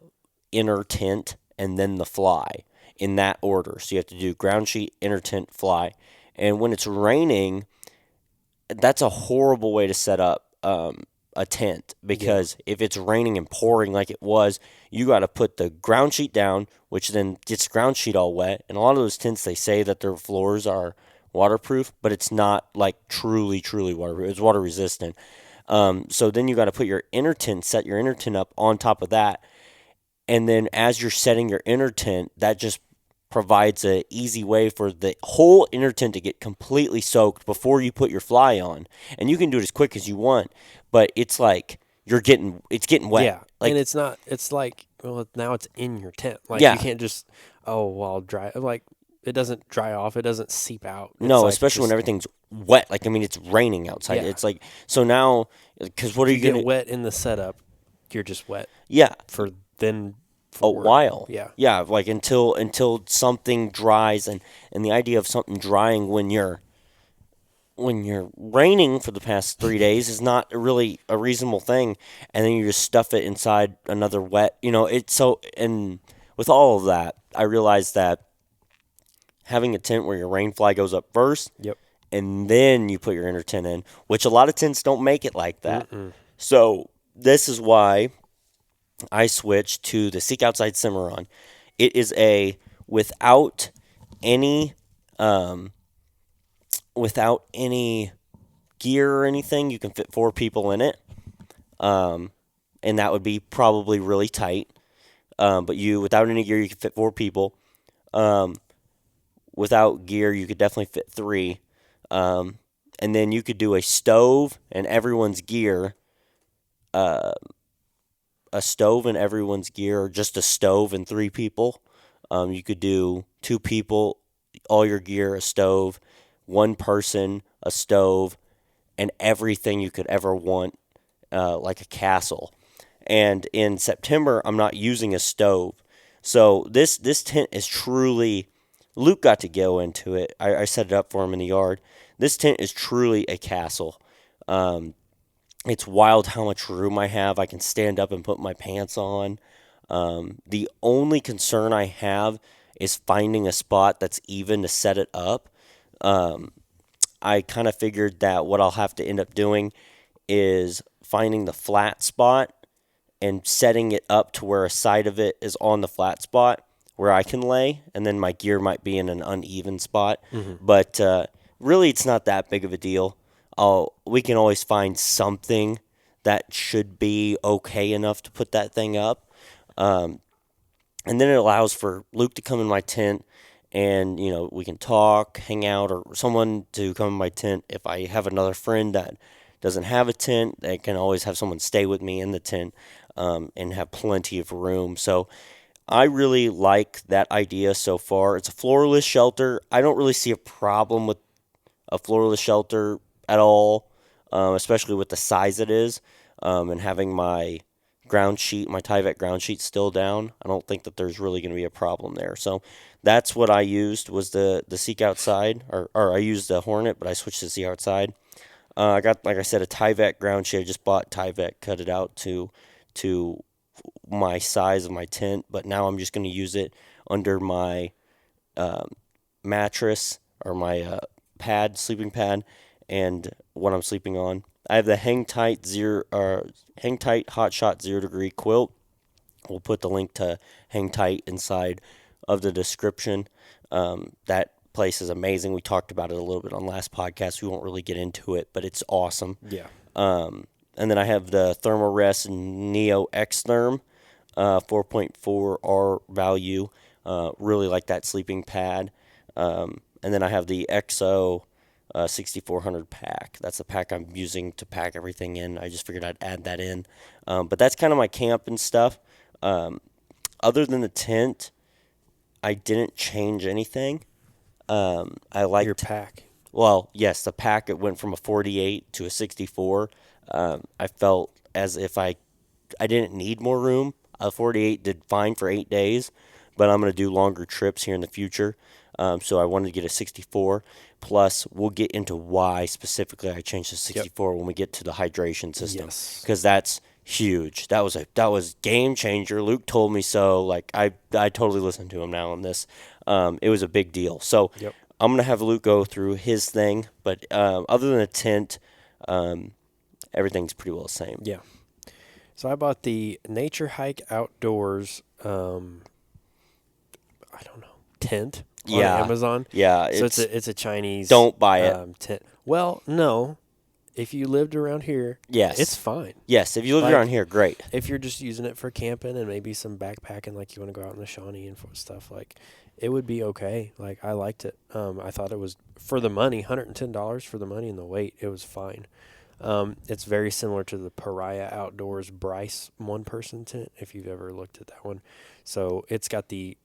inner tent, and then the fly in that order. So you have to do ground sheet, inner tent, fly. And when it's raining, that's a horrible way to set up a tent yeah, because if it's raining and pouring like it was, you got to put the ground sheet down, which then gets the ground sheet all wet. And a lot of those tents, they say that their floors are waterproof, but it's not like truly waterproof. It's water resistant. So then you got to put your inner tent, set your inner tent up on top of that. And then as you're setting your inner tent, that just provides a easy way for the whole inner tent to get completely soaked before you put your fly on. And you can do it as quick as you want, but it's like it's getting wet. yeah. And Like, it's not. It's like, well, now it's in your tent. Like, you yeah, can't just, oh, well, I'll dry. Like, it doesn't dry off. It doesn't seep out. It's no, like, especially when just, everything's wet. Like, I mean, it's raining outside. yeah. It's like, so now, because what If are you you get gonna? wet in the setup, you're just wet Yeah, for then a forward. while. Yeah, Yeah, like until something dries, and the idea of something drying when you're raining for the past 3 days is not really a reasonable thing, and then you just stuff it inside another wet. It's so. And with all of that, I realized that having a tent where your rain fly goes up first, yep. and then you put your inner tent in, which a lot of tents don't make it like that. Mm-mm. So this is why I switched to the Seek Outside Cimarron. It is a without any um, without any gear or anything. You can fit 4 people in it, um, and that would be probably really tight. But without any gear, you could fit 4 people. Um, Without gear, you could definitely fit 3. Um, and then you could do a stove and everyone's gear, uh, a stove and everyone's gear, or just a stove and 3 people. You could do 2 people, all your gear, a stove, one person, a stove, and everything you could ever want, like a castle. And in September, I'm not using a stove, so this tent is truly. Luke got to go into it. I set it up for him in the yard. This tent is truly a castle. Um, it's wild how much room I have. I can stand up and put my pants on. The only concern I have is finding a spot that's even to set it up. Um, I kind of figured that what I'll have to end up doing is finding the flat spot and setting it up to where a side of it is on the flat spot where I can lay, and then my gear might be in an uneven spot. Mm-hmm. But really, it's not that big of a deal. We can always find something that should be okay enough to put that thing up. Um, and then it allows for Luke to come in my tent, and we can talk, hang out, or someone to come in my tent. If I have another friend that doesn't have a tent, they can always have someone stay with me in the tent, and have plenty of room. So I really like that idea so far. It's a floorless shelter. I don't really see a problem with a floorless shelter at all, especially with the size it is, and having my my Tyvek ground sheet still down. I don't think that there's really going to be a problem there. So that's what I used was the Seek Outside, or I used the Hornet, but I switched to Seek Outside. I got, like I said, a Tyvek ground sheet. I just bought Tyvek, cut it out to my size of my tent, but now I'm just going to use it under my um, mattress or my sleeping pad, and what I'm sleeping on. I have the Hang Tight Hot Shot 0 degree quilt. We'll put the link to Hang Tight inside of the description. That place is amazing. We talked about it a little bit on last podcast. We won't really get into it, but it's awesome. Yeah. And then I have the Thermarest Neo X Therm, 4.4 R value. Really like that sleeping pad. And then I have the XO 6400 pack. That's the pack I'm using to pack everything in. I just figured I'd add that in. But that's kind of my camp and stuff. Other than the tent, I didn't change anything. I liked your pack. Well, yes, the pack, it went from a 48 to a 64. I felt as if I didn't need more room. A 48 did fine for 8 days, but I'm going to do longer trips here in the future. So I wanted to get a 64. Plus, we'll get into why specifically I changed to 64 when we get to the hydration system, because that's huge. That was game changer. Luke told me so. Like I totally listened to him now on this. It was a big deal. So I'm gonna have Luke go through his thing, but other than a tent, everything's pretty well the same. Yeah. So I bought the Nature Hike Outdoors. I don't know, tent on Amazon. Yeah. So it's a Chinese. Don't buy it. Tent. Well, no. If you lived around here, yes, it's fine. Yes, if you live around here, great. If you're just using it for camping and maybe some backpacking, like you want to go out in the Shawnee and stuff, like it would be okay. Like I liked it. I thought it was for the money, $110 for the money and the weight. It was fine. It's very similar to the Pariah Outdoors Bryce one-person tent, if you've ever looked at that one. So it's got the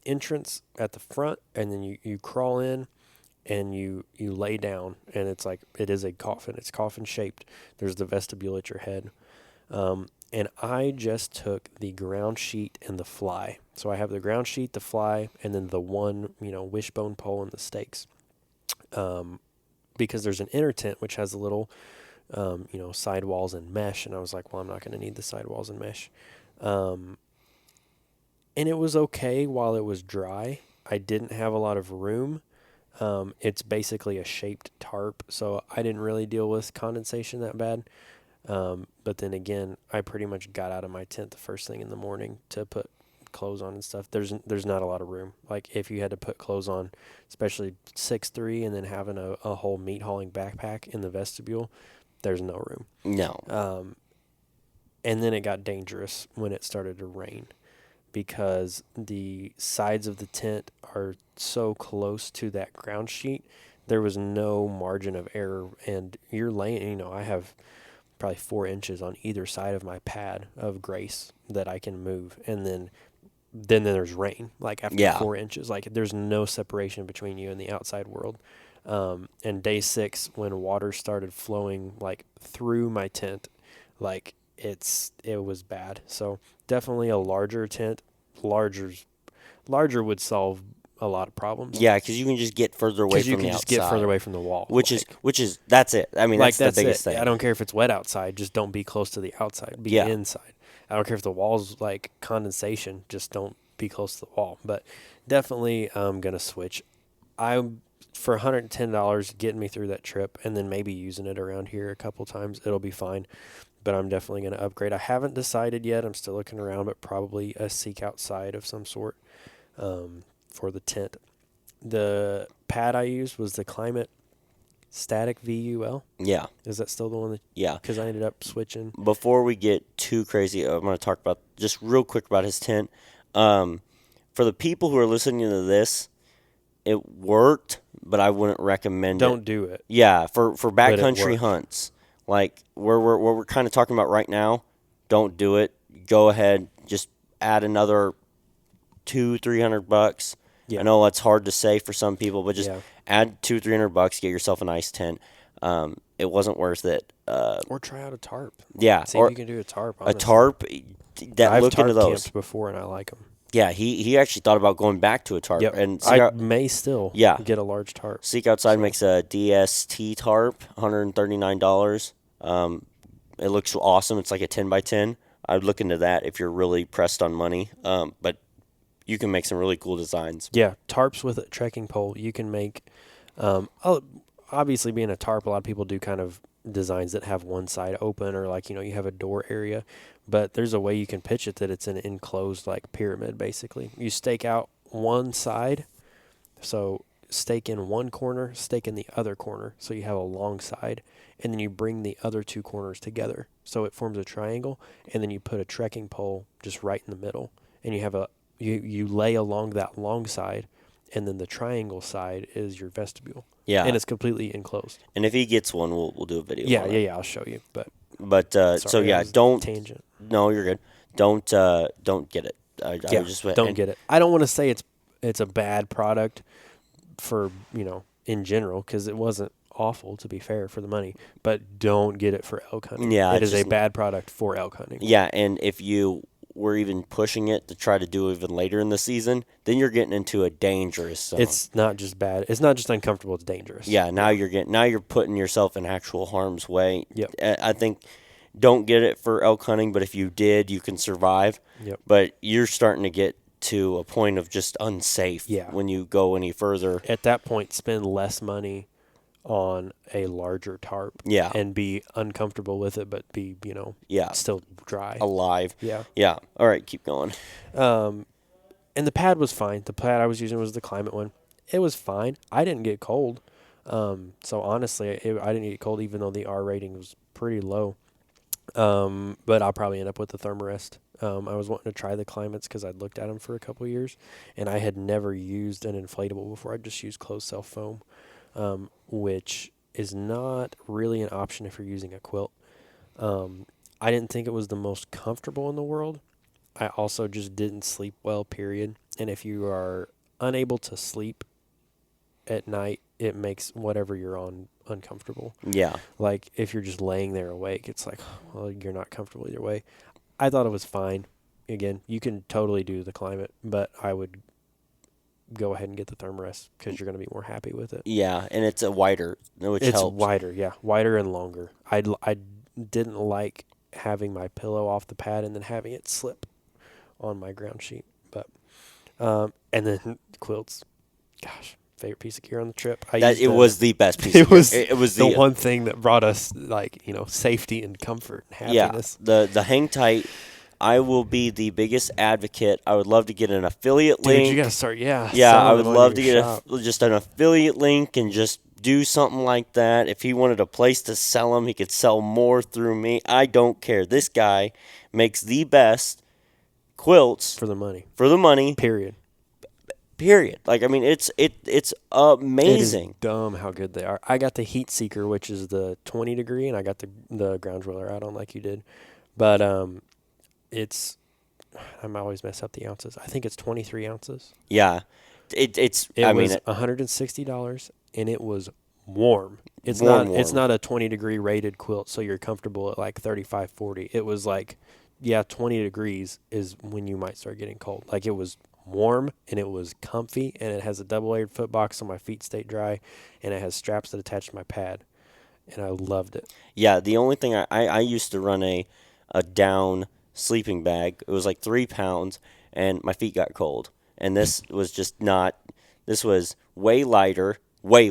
entrance at the front, and then you crawl in, and you lay down, and it is a coffin. It's coffin shaped. There's the vestibule at your head. And I just took the ground sheet and the fly. So I have the ground sheet, the fly, and then the one, wishbone pole and the stakes. Because there's an inner tent, which has a little, sidewalls and mesh. And I was like, well, I'm not going to need the sidewalls and mesh. And it was okay while it was dry. I didn't have a lot of room. It's basically a shaped tarp, so I didn't really deal with condensation that bad. But then again, I pretty much got out of my tent the first thing in the morning to put clothes on and stuff. There's not a lot of room. Like if you had to put clothes on, especially 6'3", and then having a whole meat hauling backpack in the vestibule, there's no room. No. And then it got dangerous when it started to rain, because the sides of the tent are so close to that ground sheet. There was no margin of error, and you're laying, I have probably 4 inches on either side of my pad of grace that I can move. And then there's rain, like after 4 inches, like there's no separation between you and the outside world. And day 6, when water started flowing like through my tent, like it was bad. So definitely a larger tent. Larger would solve a lot of problems. Yeah, because you can just get further away from the outside. You can just get further away from the wall. Which is that's it. I mean, that's the biggest thing. I don't care if it's wet outside. Just don't be close to the outside. Be inside. I don't care if the wall's like condensation. Just don't be close to the wall. But definitely I'm going to switch. For $110 getting me through that trip, and then maybe using it around here a couple times, it'll be fine. But I'm definitely going to upgrade. I haven't decided yet. I'm still looking around, but probably a seek outside of some sort for the tent. The pad I used was the Climate Static VUL. Yeah. Is that still the one that? Yeah. Because I ended up switching. Before we get too crazy, I'm going to talk about just real quick about his tent. For the people who are listening to this, it worked, but I wouldn't recommend it. Don't do it. Yeah, for backcountry hunts. Like what we're kind of talking about right now, don't do it. Go ahead, just add another $200-$300. Yeah. I know that's hard to say for some people, but just add $200-$300, get yourself a nice tent. It wasn't worth it. Or try out a tarp. Yeah, see if you can do a tarp. Honestly. A tarp. I've look into those camped before, and I like them. Yeah, he actually thought about going back to a tarp. Yep. And I may still get a large tarp. Seek Outside makes a DST tarp, $139. It looks awesome. It's like a 10x10. I'd look into that if you're really pressed on money. But you can make some really cool designs. Yeah, tarps with a trekking pole. You can make, obviously being a tarp, a lot of people do kind of designs that have one side open or like, you have a door area. But there's a way you can pitch it that it's an enclosed like pyramid basically. You stake out one side. So stake in one corner, stake in the other corner. So you have a long side. And then you bring the other two corners together. So it forms a triangle. And then you put a trekking pole just right in the middle. And you have you lay along that long side. And then the triangle side is your vestibule. Yeah. And it's completely enclosed. And if he gets one, we'll do a video. Yeah, I'll show you. But so yeah, don't tangent. No, you're good. Don't get it. I just don't get it. I don't want to say it's a bad product for in general because it wasn't awful to be fair for the money, but don't get it for elk hunting. Yeah, it is a bad product for elk hunting. Yeah, and if you were even pushing it to try to do even later in the season, then you're getting into a dangerous zone. It's not just bad. It's not just uncomfortable. It's dangerous. Yeah, now you're putting yourself in actual harm's way. Yep. I think don't get it for elk hunting, but if you did, you can survive. Yep. But you're starting to get to a point of just unsafe when you go any further. At that point, spend less money on a larger tarp. Yeah. And be uncomfortable with it, but be, still dry. Alive. Yeah. Yeah. All right, keep going. And the pad was fine. The pad I was using was the Climate one. It was fine. I didn't get cold. So honestly, I didn't get cold even though the R rating was pretty low. But I'll probably end up with the Thermarest. I was wanting to try the Climates because I'd looked at them for a couple of years, and I had never used an inflatable before. I just used closed cell foam, which is not really an option if you're using a quilt. I didn't think it was the most comfortable in the world. I also just didn't sleep well, period. And if you are unable to sleep at night, it makes whatever you're on uncomfortable. Yeah. Like if you're just laying there awake, it's like, well, you're not comfortable either way. I thought it was fine. Again, you can totally do the Climate, but I would go ahead and get the Thermarest because you're going to be more happy with it. Yeah, and it's a wider, which helps. It's wider, yeah. Wider and longer. I didn't like having my pillow off the pad and then having it slip on my ground sheet. But and then quilts. Gosh, favorite piece of gear on the trip. It was the best piece of gear. It was the one thing that brought us safety and comfort and happiness. Yeah, the hang tight. I will be the biggest advocate. I would love to get an affiliate link. Dude, you gotta start. Yeah, I would love to get just an affiliate link and just do something like that. If he wanted a place to sell them, he could sell more through me. I don't care. This guy makes the best quilts for the money. Period. Like, I mean, it's amazing. It is dumb how good they are. I got the Heat Seeker, which is the 20 degree, and I got the Ground Dweller out on like you did. But I'm always mess up the ounces. I think it's 23 ounces. Yeah. It was $160, and it was warm. It's not a 20 degree rated quilt, so you're comfortable at like 35, 40. It was like, 20 degrees is when you might start getting cold. Like it was warm and it was comfy, and it has a double layered foot box so my feet stay dry, and it has straps that attach to my pad, and I loved it. Yeah, the only thing I used to run a down sleeping bag. It was like 3 pounds, and my feet got cold. And this was just not. This was way lighter. Like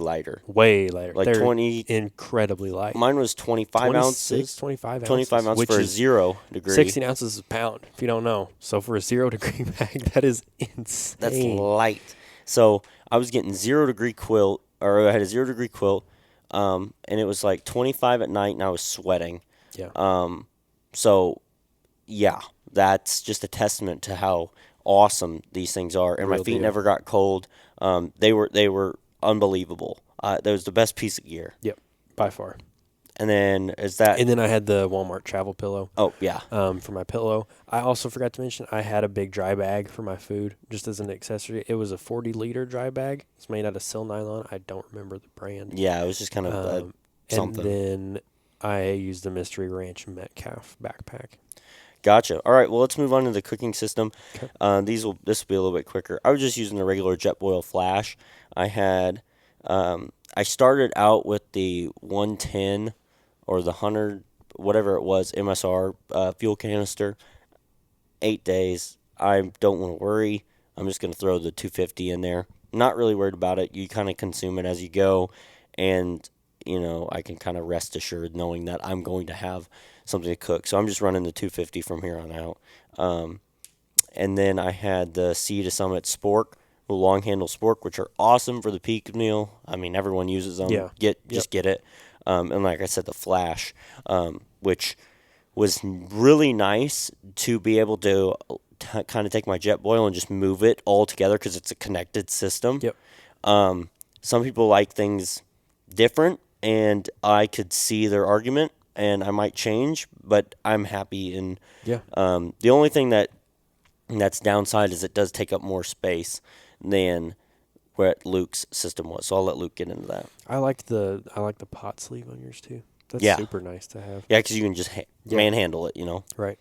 they're 20, incredibly light. Mine was 25 ounces. 25 ounces. 25 ounces for a 0 degree. 16 ounces is a pound, if you don't know. So for a 0 degree bag, that is insane. That's light. So I was getting 0 degree quilt, or I had a 0 degree quilt, and it was like 25 at night, and I was sweating. Yeah. So, yeah, that's just a testament to how awesome these things are. And my feet never got cold. They were unbelievable. That was the best piece of gear. Yep, by far. And then I had the Walmart travel pillow. Oh, yeah. For my pillow. I also forgot to mention I had a big dry bag for my food, just as an accessory. It was a 40-liter dry bag. It's made out of sil nylon. I don't remember the brand. Yeah, it was just kind of something. And then I used the Mystery Ranch Metcalf backpack. Gotcha. All right, well, let's move on to the cooking system. Okay. This will be a little bit quicker. I was just using the regular Jetboil flash. I had I started out with the 110 or the 100, whatever it was, MSR fuel canister. 8 days. I don't want to worry. I'm just going to throw the 250 in there. Not really worried about it. You kind of consume it as you go, and I can kind of rest assured knowing that I'm going to have something to cook. So I'm just running the 250 from here on out. And then I had the Sea to Summit Spork, the long handle spork, which are awesome for the peak meal. I mean, everyone uses them. Yeah. Just get it. And like I said, the Flash, which was really nice to be able to kind of take my Jetboil and just move it all together because it's a connected system. Yep. Some people like things different, and I could see their argument, and I might change, but I'm happy. And the only thing that's downside is it does take up more space than what Luke's system was. So I'll let Luke get into that. I like the pot sleeve on yours too. That's super nice to have. Yeah, because you can just manhandle it, Right.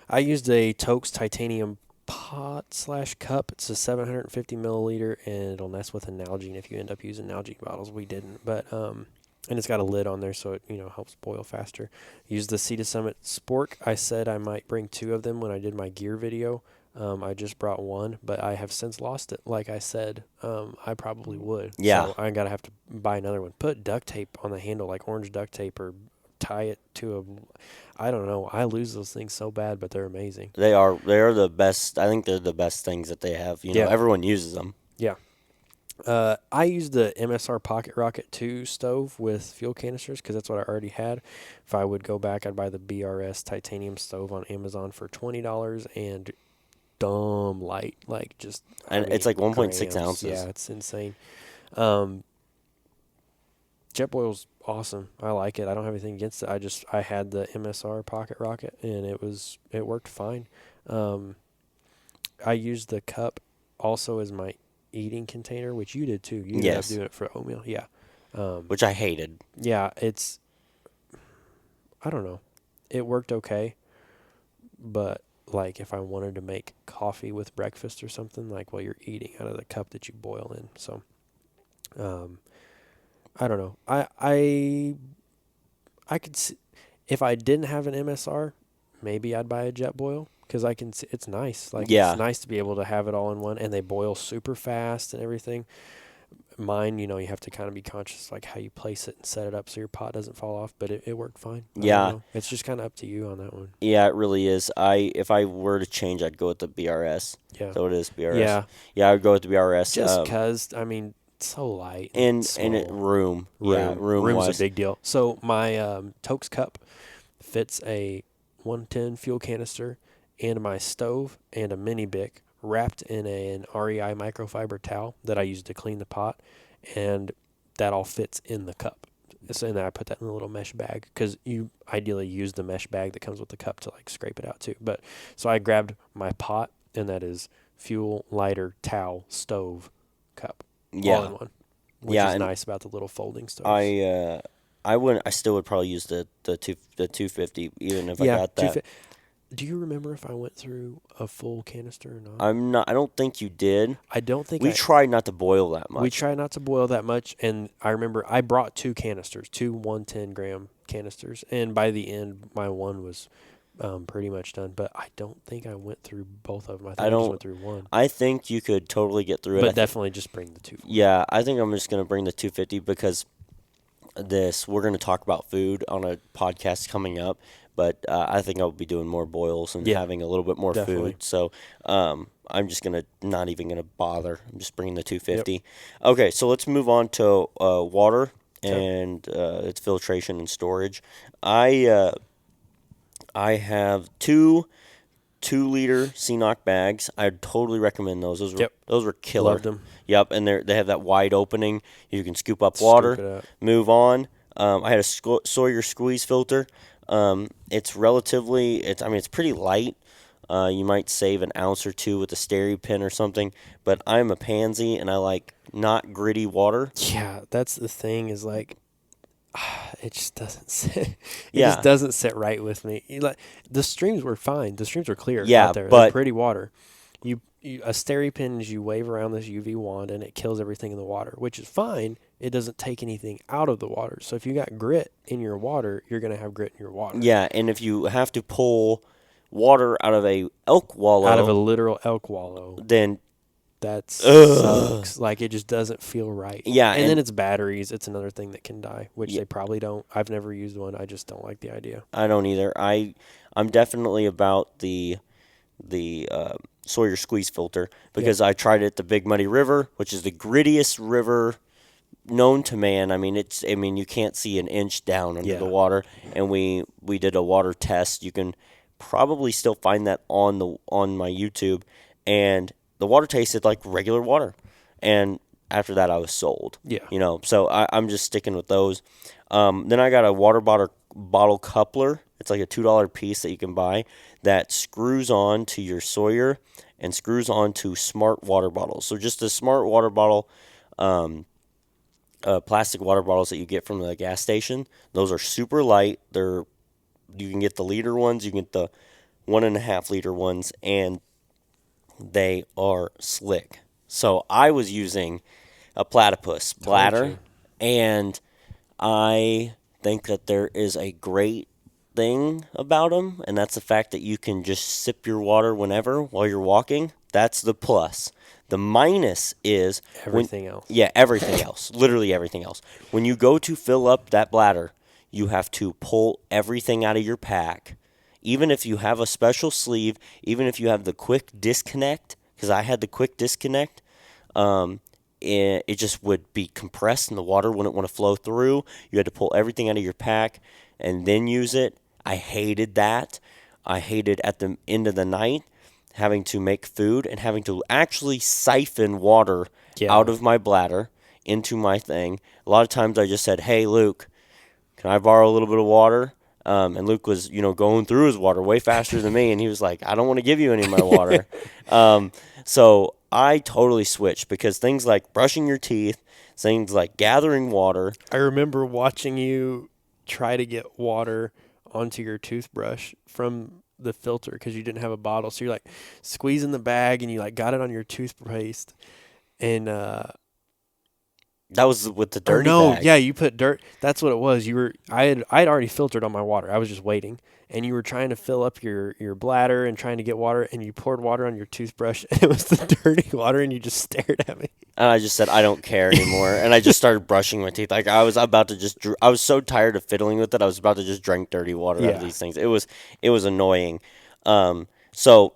I used a Toke's titanium pot/cup. It's a 750 milliliter, and it'll mess with an Nalgene if you end up using Nalgene bottles. We didn't, but and it's got a lid on there, so it helps boil faster. Used the Sea to Summit Spork. I said I might bring 2 of them when I did my gear video. I just brought 1, but I have since lost it. Like I said, I probably would. Yeah. So I'm gonna have to buy another one. Put duct tape on the handle, like orange duct tape, or tie it to I don't know. I lose those things so bad, but they're amazing. They are the best. I think they're the best things that they have. Everyone uses them. Yeah. I used the MSR Pocket Rocket 2 stove with fuel canisters because that's what I already had. If I would go back, I'd buy the BRS titanium stove on Amazon for $20 and dumb light, It's like 1.6 ounces. Yeah, it's insane. Jetboil's awesome. I like it. I don't have anything against it. I had the MSR Pocket Rocket and it worked fine. I used the cup also as my eating container, which you did too. You ended up doing it for oatmeal. Yeah. Which I hated. Yeah, I don't know. It worked okay, but like if I wanted to make coffee with breakfast or something, you're eating out of the cup that you boil in. So, I don't know. I could see, if I didn't have an MSR, maybe I'd buy a Jetboil because I can see it's nice. It's nice to be able to have it all in one, and they boil super fast and everything. Mine, you have to kind of be conscious how you place it and set it up so your pot doesn't fall off, but it worked fine. Yeah. It's just kind of up to you on that one. Yeah, it really is. If I were to change, I'd go with the BRS. Yeah. So it is BRS. Yeah. Yeah, I would go with the BRS. Just because, it's so light. And room. Yeah, room's a big deal. So my Toke's cup fits a 110 fuel canister and my stove and a mini Bic wrapped in an REI microfiber towel that I use to clean the pot, and that all fits in the cup. So, and then I put that in a little mesh bag because you ideally use the mesh bag that comes with the cup to scrape it out too. But so I grabbed my pot, and that is fuel, lighter, towel, stove, cup, all in one. Which is nice about the little folding stoves. I still would probably use the 250 even if I got that. Do you remember if I went through a full canister or not? I don't think you did. I don't think we tried not to boil that much. We tried not to boil that much, and I remember I brought 2 canisters, 2 110-gram canisters, and by the end, my one was pretty much done. But I don't think I went through both of them. I just went through one. I think you could totally get through it. But definitely just bring the 250. Yeah, I think I'm just going to bring the 250 because we're going to talk about food on a podcast coming up. But I think I'll be doing more boils and having a little bit more food. So I'm just not even going to bother. I'm just bringing the 250. Yep. Okay, so let's move on to water and its filtration and storage. I have 2 2-liter CNOC bags. I'd totally recommend those. Those were killer. Loved them. Yep, and they have that wide opening. You can scoop up water, move on. I had a Sawyer squeeze filter. It's pretty light. You might save an ounce or 2 with a steri pin or something, but I'm a pansy and I like not gritty water. Yeah, that's the thing is it just doesn't sit. Just doesn't sit right with me. The streams were fine. The streams were clear out there. They're pretty water. A steri pin is you wave around this UV wand and it kills everything in the water, which is fine. It doesn't take anything out of the water. So if you got grit in your water, you're going to have grit in your water. Yeah, and if you have to pull water out of a elk wallow, out of a literal elk wallow, then that sucks. Like, it just doesn't feel right. Yeah, and then it's batteries. It's another thing that can die, which yeah, they probably don't. I've never used one. I just don't like the idea. I don't either. I'm definitely about the Sawyer squeeze filter because I tried it at the BigMuddy River, which is the grittiest river known to man. I mean, you can't see an inch down under the water, and we did a water test. You can probably still find that on my YouTube, and the water tasted like regular water. And after that, I was sold. Yeah. So I'm just sticking with those. Then I got a water bottle coupler. It's like a $2 piece that you can buy that screws on to your Sawyer and screws on to smart water bottles. So just a smart water bottle, plastic water bottles that you get from the gas station. Those are super light. You can get the liter ones, you can get the 1.5 liter ones, and they are slick. So I was using a platypus bladder, and I think that there is a great thing about them, and that's the fact that you can just sip your water whenever while you're walking. That's the plus. The minus is everything else. Yeah, everything else. Literally everything else. When you go to fill up that bladder, you have to pull everything out of your pack. Even if you have a special sleeve, even if you have the quick disconnect, because I had the quick disconnect, it just would be compressed and the water wouldn't want to flow through. You had to pull everything out of your pack and then use it. I hated that. I hated at the end of the night having to make food and having to actually siphon water out of my bladder into my thing. A lot of times I just said, "Hey, Luke, can I borrow a little bit of water?" And Luke was, going through his water way faster than me, and he was like, "I don't want to give you any of my water." So I totally switched because things like brushing your teeth, things like gathering water. I remember watching you try to get water onto your toothbrush from the filter because you didn't have a bottle. So you're like squeezing the bag and you like got it on your toothpaste. And that was with the dirty bag. Yeah, you put dirt. That's what it was. I had already filtered on my water. I was just waiting. And you were trying to fill up your bladder and trying to get water, and you poured water on your toothbrush, and it was the dirty water, and you just stared at me. And I just said, "I don't care anymore." And I just started brushing my teeth. Like I was about to I was so tired of fiddling with it. I was about to just drink dirty water out of these things. It was annoying. So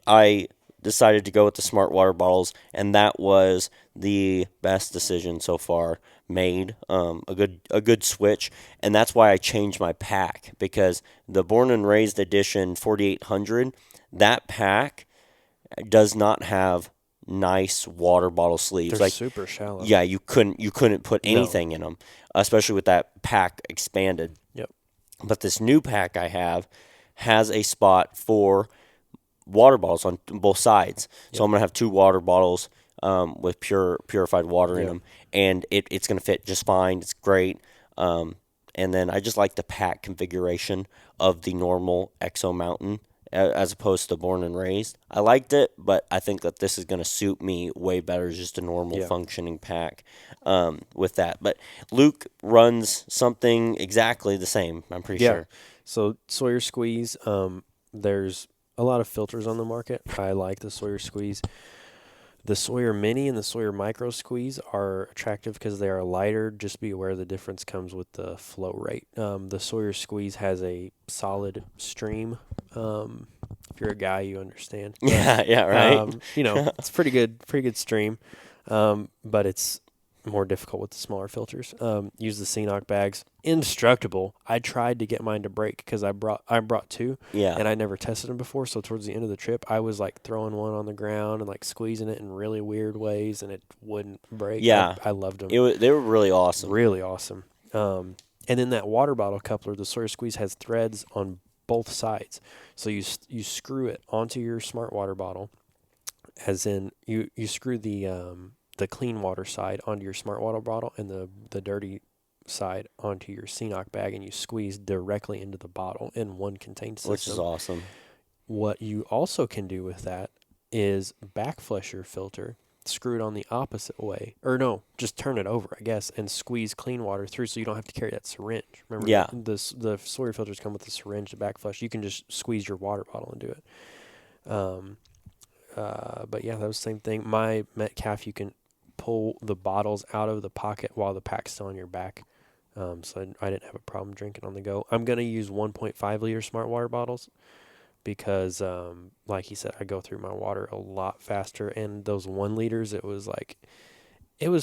I decided to go with the smart water bottles, and that was the best decision so far made. A good switch, and that's why I changed my pack, because the Born and Raised Edition 4800, that pack does not have nice water bottle sleeves. They're super shallow. Yeah, you couldn't put anything in them, especially with that pack expanded. Yep. But this new pack I have has a spot for water bottles on both sides. So I'm gonna have 2 water bottles with purified water in them, and it's gonna fit just fine. It's great. And then I just like the pack configuration of the normal Exo Mountain as opposed to Born and Raised. I liked it, but I think that this is going to suit me way better as just a normal functioning pack with that. But Luke runs something exactly the same, I'm pretty sure. So Sawyer Squeeze, there's a lot of filters on the market. I like the Sawyer Squeeze. The Sawyer Mini and the Sawyer Micro Squeeze are attractive because they are lighter. Just be aware the difference comes with the flow rate. The Sawyer Squeeze has a solid stream. If you're a guy, you understand. But, right. It's pretty good stream, but it's more difficult with the smaller filters. Use the CNOC bags. Indestructible. I tried to get mine to break because I brought 2, and I never tested them before. So towards the end of the trip, I was like throwing one on the ground and like squeezing it in really weird ways, and it wouldn't break. Yeah, I loved them. They were really awesome. Really awesome. And then that water bottle coupler, the Sawyer Squeeze has threads on both sides, so you screw it onto your smart water bottle, as in you screw the clean water side onto your smart water bottle and the dirty side onto your CNOC bag, and you squeeze directly into the bottle in one contained system. Which is awesome. What you also can do with that is backflush your filter, screw it on the opposite way. Or no, just turn it over, I guess, and squeeze clean water through so you don't have to carry that syringe. Remember, the Sawyer filters come with a syringe to backflush. You can just squeeze your water bottle and do it. But yeah, that was the same thing. My Metcalf, you can pull the bottles out of the pocket while the pack's still on your back. So I didn't have a problem drinking on the go. I'm going to use 1.5 liter smart water bottles because, like he said, I go through my water a lot faster. And those 1 liters, it was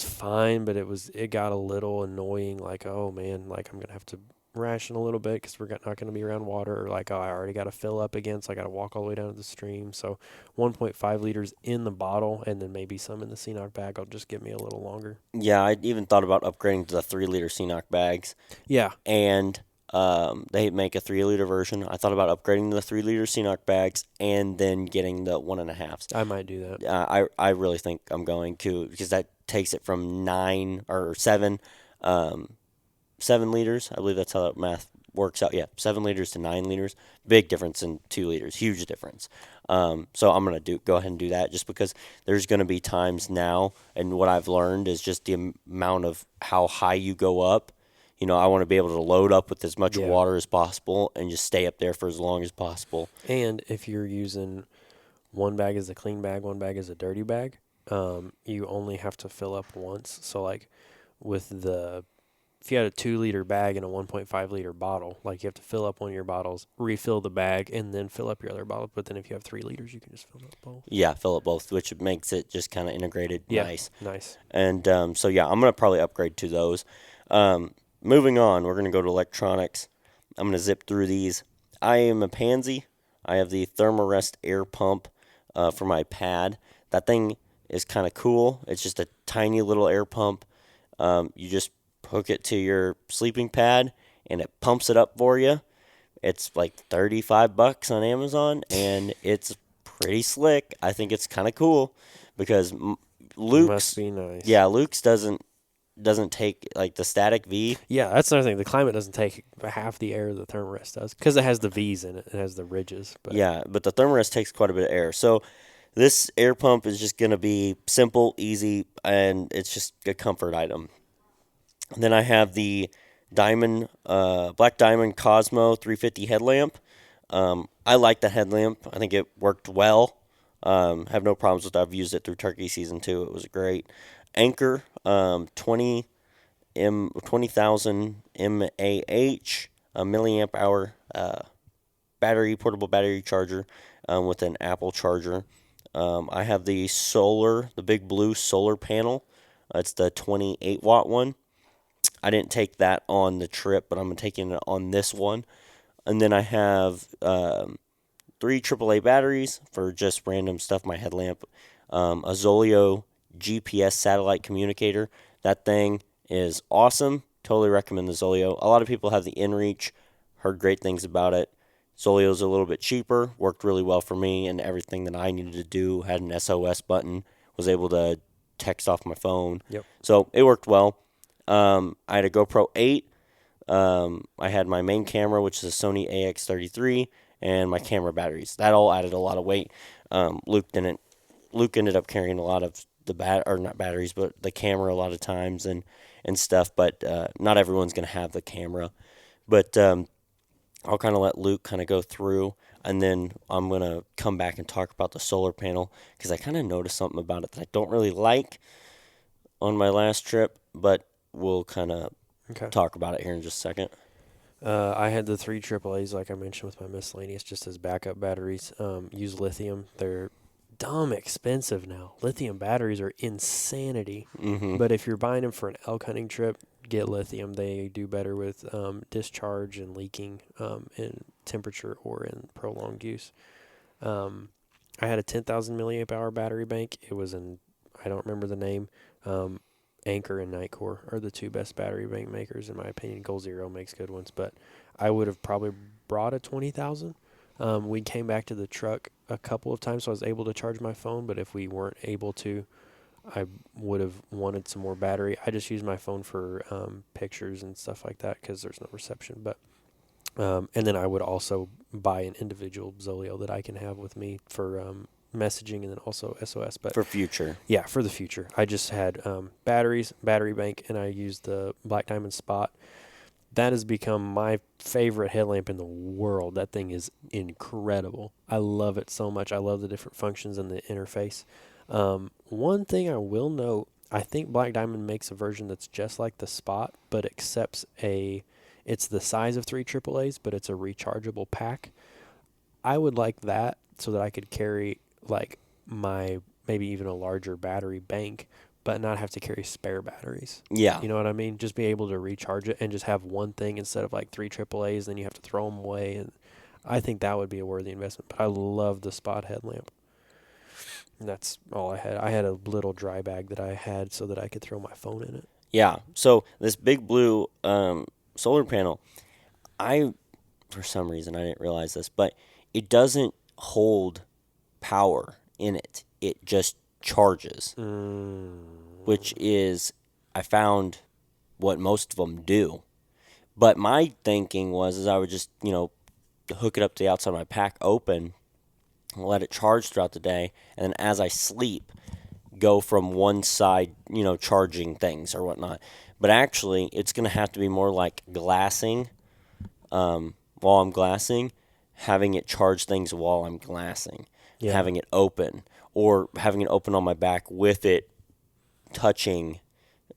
fine, but it got a little annoying. Like, oh man, like I'm going to have to ration a little bit because we're not going to be around water, or like, oh, I already got to fill up again, so I got to walk all the way down to the stream. So 1.5 liters in the bottle, and then maybe some in the CNOC bag will just get me a little longer. Yeah, I even thought about upgrading to the 3-liter CNOC bags. Yeah. And they make a 3-liter version. I thought about upgrading to the 3-liter CNOC bags and then getting the 1.5s. I might do that. I really think I'm going to, because that takes it from 9 or 7 liters. I believe that's how that math works out. Yeah, 7 liters to 9 liters. Big difference in 2 liters. Huge difference. So I'm going to go ahead and do that, just because there's going to be times now, and what I've learned is just the amount of how high you go up. You know, I want to be able to load up with as much water as possible and just stay up there for as long as possible. And if you're using one bag as a clean bag, one bag as a dirty bag, you only have to fill up once. So like if you had a 2-liter bag and a 1.5 liter bottle, like you have to fill up one of your bottles, refill the bag, and then fill up your other bottle. But then if you have 3 liters, you can just fill up both. Yeah, fill up both, which makes it just kind of integrated. Yeah, nice. And so yeah, I'm gonna probably upgrade to those. Moving on, we're going to go to electronics. I'm going to zip through these. I am a pansy. I have the Thermarest air pump for my pad. That thing is kind of cool. It's just a tiny little air pump. You just hook it to your sleeping pad, and it pumps it up for you. It's like $35 on Amazon, and it's pretty slick. I think it's kind of cool because Luke's must be nice. Yeah, Luke's doesn't take like the static V. Yeah, that's another thing. The Climate doesn't take half the air the Thermarest does, because it has the V's in it. It has the ridges. But yeah, but the Thermarest takes quite a bit of air. So this air pump is just going to be simple, easy, and it's just a comfort item. And then I have the Black Diamond Cosmo 350 headlamp. I like that headlamp. I think it worked well. Have no problems with it. I've used it through turkey season too. It was great. Anchor 20,000 mAh, a milliamp hour portable battery charger with an Apple charger. I have the big blue solar panel. It's the 28 watt one. I didn't take that on the trip, but I'm taking it on this one. And then I have 3 AAA batteries for just random stuff. My headlamp, a Zoleo GPS satellite communicator. That thing is awesome. Totally recommend the Zoleo. A lot of people have the InReach. Heard great things about it. Zoleo's a little bit cheaper. Worked really well for me, and everything that I needed to do. Had an SOS button. Was able to text off my phone. Yep. So it worked well. I had a GoPro 8. I had my main camera, which is a Sony AX33, and my camera batteries. That all added a lot of weight. Luke ended up carrying a lot of not batteries, but the camera a lot of times and stuff. But not everyone's gonna have the camera. But I'll kind of let Luke kind of go through, and then I'm gonna come back and talk about the solar panel, because I kind of noticed something about it that I don't really like on my last trip, but we'll kind of talk about it here in just a second. I had the 3 AAAs, like I mentioned, with my miscellaneous, just as backup batteries. Use lithium. They're dumb expensive now. Lithium batteries are insanity. Mm-hmm. But if you're buying them for an elk hunting trip, get lithium. They do better with discharge and leaking in temperature or in prolonged use. I had a 10,000 milliamp hour battery bank. It was I don't remember the name. Anchor and Nitecore are the 2 best battery bank makers, in my opinion. Goal Zero makes good ones, but I would have probably brought a 20,000. We came back to the truck a couple of times, so I was able to charge my phone, but if we weren't able to, I would have wanted some more battery. I just use my phone for pictures and stuff like that because there's no reception. But and then I would also buy an individual Zoleo that I can have with me for messaging, and then also SOS. But for future. Yeah, for the future. I just had batteries, battery bank, and I used the Black Diamond Spot. that has become my favorite headlamp in the world. That thing is incredible. I love it so much. I love the different functions and the interface. One thing I will note, I think Black Diamond makes a version that's just like the Spot, but accepts it's the size of 3 AAAs, but it's a rechargeable pack. I would like that so that I could carry like my maybe even a larger battery bank, but not have to carry spare batteries. Yeah. You know what I mean? Just be able to recharge it and just have one thing instead of like 3 AAAs, then you have to throw them away. And I think that would be a worthy investment. But I love the Spot headlamp. And that's all I had. I had a little dry bag that I had so that I could throw my phone in it. Yeah. So this Big Blue solar panel, for some reason, I didn't realize this, but it doesn't hold power in it. It just charges, which is, I found, what most of them do. But my thinking was, is I would just, hook it up to the outside of my pack open, let it charge throughout the day, and then as I sleep, go from one side, charging things or whatnot. But actually, it's going to have to be more like glassing, while I'm glassing, having it charge things while I'm glassing, having it open, or having it open on my back with it touching,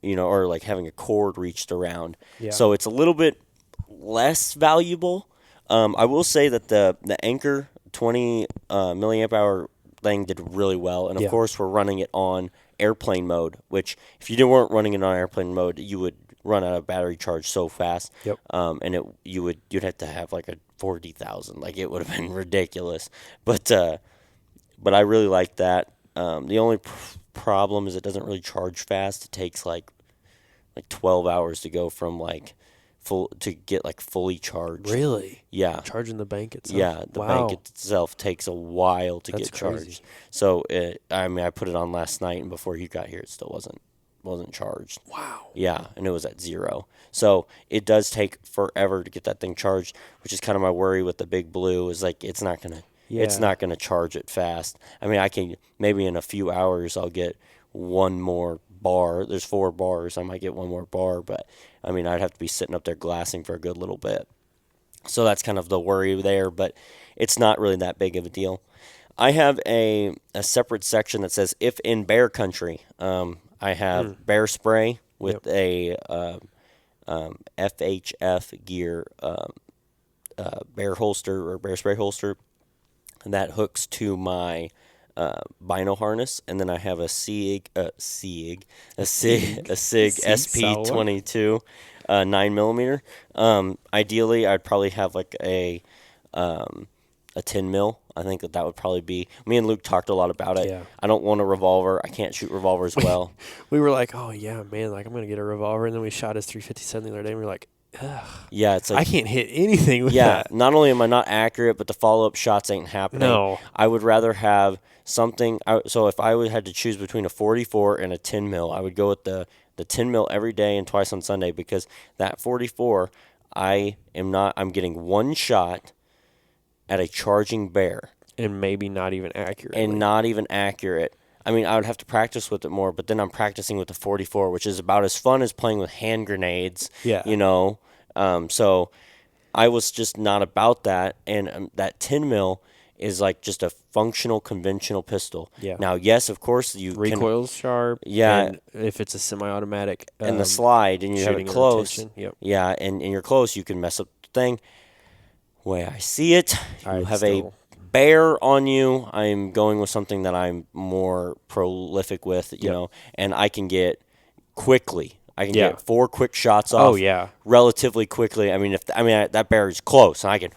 or like having a cord reached around. Yeah. So it's a little bit less valuable. I will say that the Anchor 20 milliamp hour thing did really well, and of course we're running it on airplane mode, which if you weren't running it on airplane mode, you would run out of battery charge so fast. Yep. And you'd have to have like a 40,000, like it would have been ridiculous. But I really like that. The only problem is it doesn't really charge fast. It takes like 12 hours to go from to get fully charged. Really? Yeah. Charging the bank itself? Yeah, the bank itself takes a while to get charged. Crazy. So I put it on last night, and before you got here, it still wasn't charged. Wow. Yeah, and it was at 0. So it does take forever to get that thing charged, which is kind of my worry with the Big Blue, is it's not gonna charge it fast. I can maybe in a few hours I'll get one more bar. There's 4 bars. I might get one more bar, but I'd have to be sitting up there glassing for a good little bit. So that's kind of the worry there, but it's not really that big of a deal. I have a separate section that says if in bear country. I have bear spray with a FHF gear bear holster or bear spray holster, and that hooks to my bino harness, and then I have a SIG SP22 9mm. Ideally, I'd probably have a 10 mil. I think that would probably be. Me and Luke talked a lot about it. Yeah. I don't want a revolver. I can't shoot revolvers well. We were like, oh yeah, man, I'm gonna get a revolver, and then we shot his 357 the other day, and we were like, ugh. Yeah, it's I can't hit anything with that. Yeah, not only am I not accurate, but the follow-up shots ain't happening. No. I would rather have something. So if I had to choose between a 44 and a 10 mil, I would go with the 10 mil every day and twice on Sunday, because that 44, I'm getting one shot at a charging bear. And maybe not even accurate. And not even accurate. I would have to practice with it more, but then I'm practicing with the 44, which is about as fun as playing with hand grenades. Yeah. So I was just not about that. And that 10 mil is just a functional, conventional pistol. Yeah. Now, yes, of course, recoil's sharp. Yeah. And if it's a semi-automatic. And the slide, and you have it close. Yep. Yeah, and you're close, you can mess up the thing. Way I see it, you have a bear on you. I'm going with something that I'm more prolific with, you know, and I can get quickly. I can get 4 quick shots off. Oh yeah, relatively quickly. That bear is close, and I can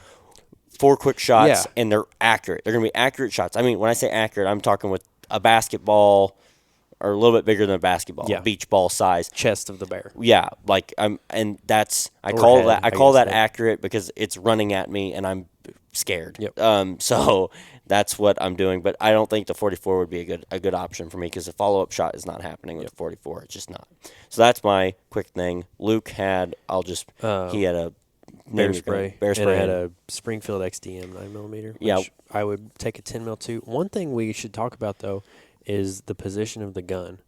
4 quick shots, and they're accurate. They're gonna be accurate shots. When I say accurate, I'm talking with a basketball. Or a little bit bigger than a basketball, beach ball size. Chest of the bear. Yeah, and that's I call that accurate because it's running at me and I'm scared. Yep. So that's what I'm doing, but I don't think the 44 would be a good option for me because the follow up shot is not happening with the 44. It's just not. So that's my quick thing. Luke had he had a bear spray, and I had a Springfield XDM 9mm. Yeah, I would take a 10 mil too. One thing we should talk about though is the position of the gun,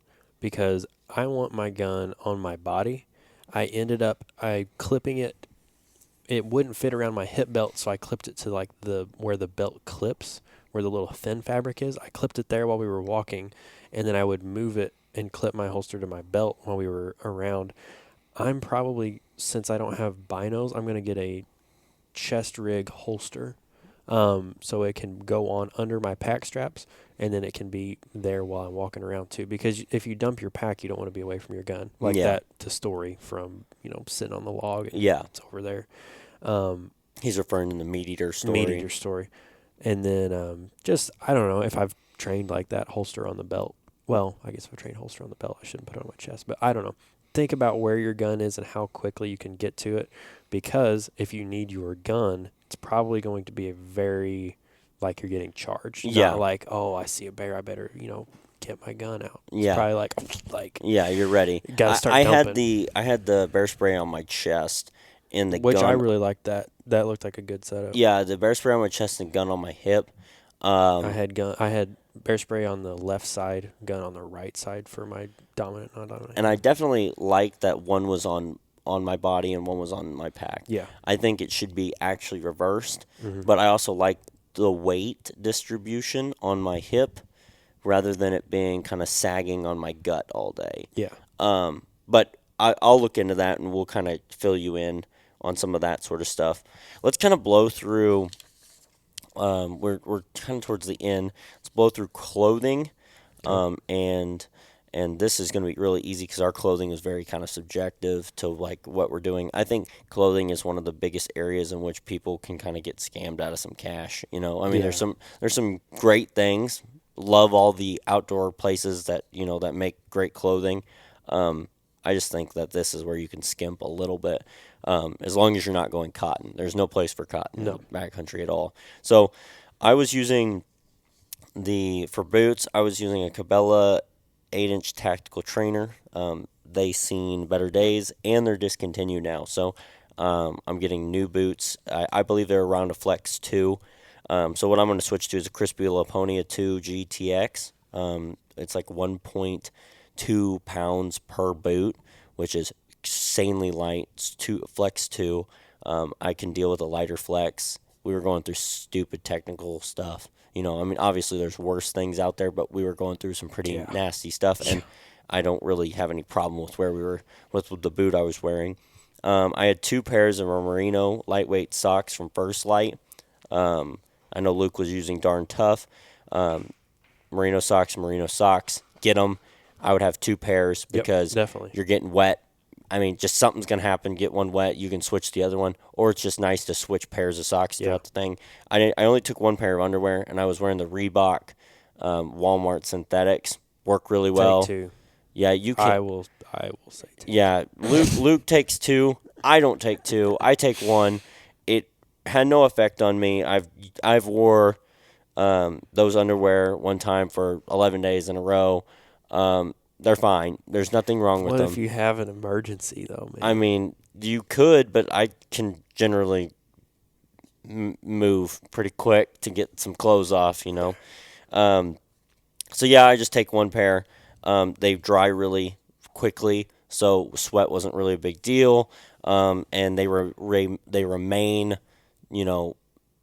because I want my gun on my body. I ended up clipping it. It wouldn't fit around my hip belt, so I clipped it to like where the belt clips, where the little thin fabric is. I clipped it there while we were walking, and then I would move it and clip my holster to my belt while we were around. I'm probably, since I don't have binos, I'm going to get a chest rig holster, so it can go on under my pack straps, and then it can be there while I'm walking around too. Because if you dump your pack, you don't want to be away from your gun like that. To story from sitting on the log. And it's over there. He's referring to the meat eater story. Meat eater story, and then just I don't know if I've trained like that holster on the belt. Well, I guess if I trained holster on the belt, I shouldn't put it on my chest, but I don't know. Think about where your gun is and how quickly you can get to it, because if you need your gun, it's probably going to be a very, like you're getting charged. Yeah. Not like, oh, I see a bear, I better, get my gun out. It's Yeah. probably like yeah, you're ready. Gotta start dumping. I had the bear spray on my chest and the Which gun. I really liked that. That looked like a good setup. Yeah, the bear spray on my chest and gun on my hip. I had bear spray on the left side, gun on the right side for my dominant, non-dominant. And I definitely like that one was on my body and one was on my pack. Yeah. I think it should be actually reversed, Mm-hmm. but I also like the weight distribution on my hip rather than it being kind of sagging on my gut all day. Yeah. But I'll look into that and we'll kind of fill you in on some of that sort of stuff. Let's kind of blow through. We're kind of towards the end. Let's blow through clothing, and this is going to be really easy because our clothing is very kind of subjective to like what we're doing. I think clothing is one of the biggest areas in which people can kind of get scammed out of some cash. I mean, there's some great things. Love all the outdoor places that that make great clothing. I just think that this is where you can skimp a little bit, as long as you're not going cotton. There's no place for cotton in backcountry at all. So I was using for boots, I was using a Cabela 8-inch tactical trainer. They seen better days, and they're discontinued now. So I'm getting new boots. I believe they're around a Flex 2. So what I'm going to switch to is a Crispy Laponia 2 GTX. It's like 1.2 pounds per boot, which is insanely light. It's Flex 2. I can deal with a lighter Flex. We were going through stupid technical stuff. I mean, obviously there's worse things out there, but we were going through some pretty nasty stuff, and I don't really have any problem with where we were with the boot I was wearing. I had 2 pairs of merino lightweight socks from First Light. I know Luke was using Darn Tough. Merino socks. Get them. I would have 2 pairs because you're getting wet. I mean, just something's going to happen. Get one wet, you can switch the other one. Or it's just nice to switch pairs of socks throughout the thing. I only took 1 pair of underwear, and I was wearing the Reebok Walmart synthetics. Work really well. Take 2. Yeah, you can. I will say 2. Yeah, Luke takes 2. I don't take 2. I take 1. It had no effect on me. I've wore those underwear one time for 11 days in a row. They're fine. There's nothing wrong with them. What if you have an emergency, though, man? I mean, you could, but I can generally move pretty quick to get some clothes off, So, yeah, I just take 1 pair. They dry really quickly, so sweat wasn't really a big deal. And they remain,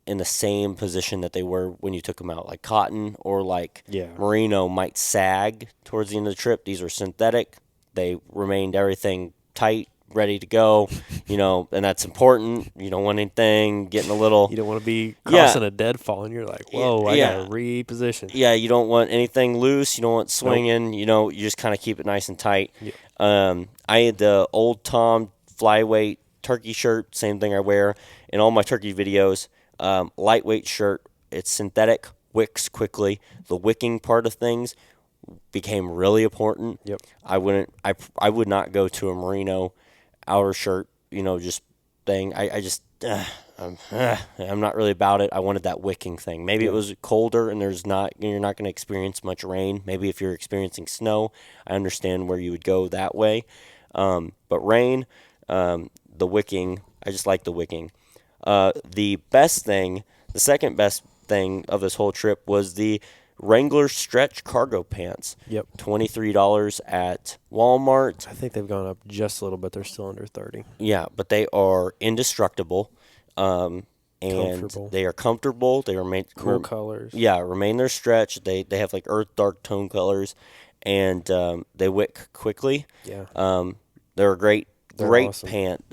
in the same position that they were when you took them out. Like cotton or like merino might sag towards the end of the trip. These are synthetic. They remained everything tight, ready to go, and that's important. You don't want anything getting a little... You don't want to be crossing a deadfall, and you're like, whoa, I got to reposition. Yeah, you don't want anything loose. You don't want swinging. Nope. You just kind of keep it nice and tight. Yeah. I had the Old Tom flyweight turkey shirt, same thing I wear in all my turkey videos. Lightweight shirt. It's synthetic, wicks quickly. The wicking part of things became really important. Yep. I would not go to a merino outer shirt, just thing. I'm not really about it. I wanted that wicking thing. Maybe it was colder and you're not going to experience much rain. Maybe if you're experiencing snow, I understand where you would go that way. But rain, the wicking, I just like the wicking. The second best thing of this whole trip was the Wrangler stretch cargo pants. Yep. $23 at Walmart. I think they've gone up just a little bit. They're still under 30. Yeah, but they are indestructible. And they are comfortable. They remain cool colors. Yeah, remain their stretch. They have like earth dark tone colors, and they wick quickly. Yeah. They're a great awesome. pant.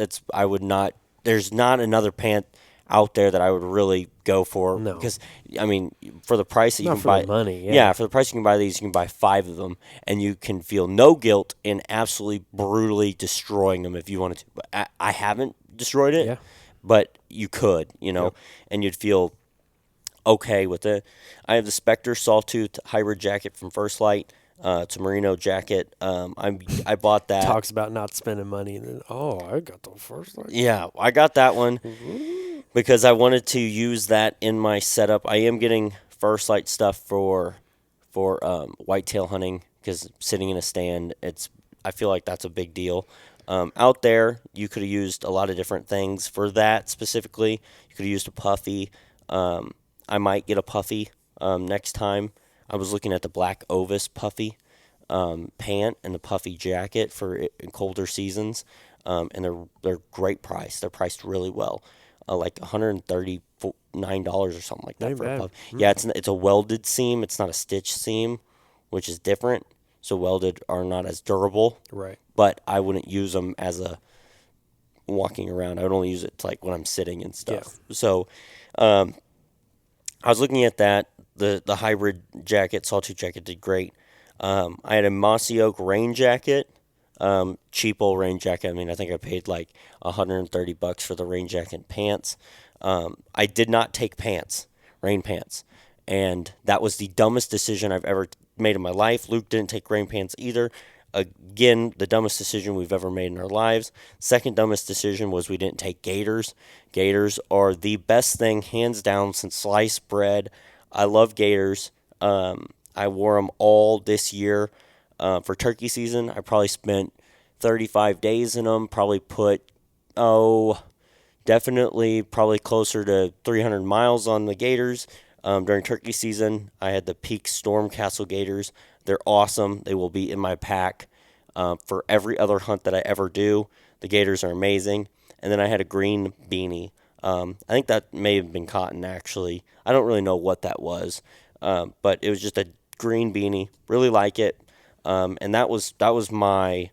There's not another pant out there that I would really go for. No. Because I mean, for the price that you Not can for buy the money. yeah, for the price you can buy these, you can buy 5 of them, and you can feel no guilt in absolutely brutally destroying them if you wanted to. But I haven't destroyed it. Yeah. But you could, yep. And you'd feel okay with it. I have the Spectre Sawtooth hybrid jacket from First Light. It's a merino jacket. I bought that. Talks about not spending money, and then I got the First Light. Yeah, I got that one because I wanted to use that in my setup. I am getting First Light stuff for whitetail hunting because sitting in a stand, I feel like that's a big deal. Out there, you could have used a lot of different things for that specifically. You could have used a puffy. I might get a puffy next time. I was looking at the Black Ovis puffy pant and the puffy jacket for in colder seasons, and they're great price. They're priced really well, like $139 or something like that. Ain't for bad. a puffy. Yeah, it's a welded seam. It's not a stitch seam, which is different. So welded are not as durable. Right. But I wouldn't use them as a walking around. I would only use it to, like when I'm sitting and stuff. Yeah. So I was looking at that. The hybrid jacket, Sawtooth jacket, did great. I had a Mossy Oak rain jacket, cheap old rain jacket. I mean, I think I paid like $130 for the rain jacket and pants. I did not take pants, rain pants, and that was the dumbest decision I've ever made in my life. Luke didn't take rain pants either. Again, the dumbest decision we've ever made in our lives. Second dumbest decision was we didn't take gaiters. Gaiters are the best thing, hands down, since sliced bread. I love gaiters. I wore them all this year for turkey season. I probably spent 35 days in them. Probably put, definitely probably closer to 300 miles on the gaiters. During turkey season, I had the Peak Stormcastle gaiters. They're awesome. They will be in my pack for every other hunt that I ever do. The gaiters are amazing. And then I had a green beanie. I think that may have been cotton, actually. I don't really know what that was, but it was just a green beanie. Really like it. And that was my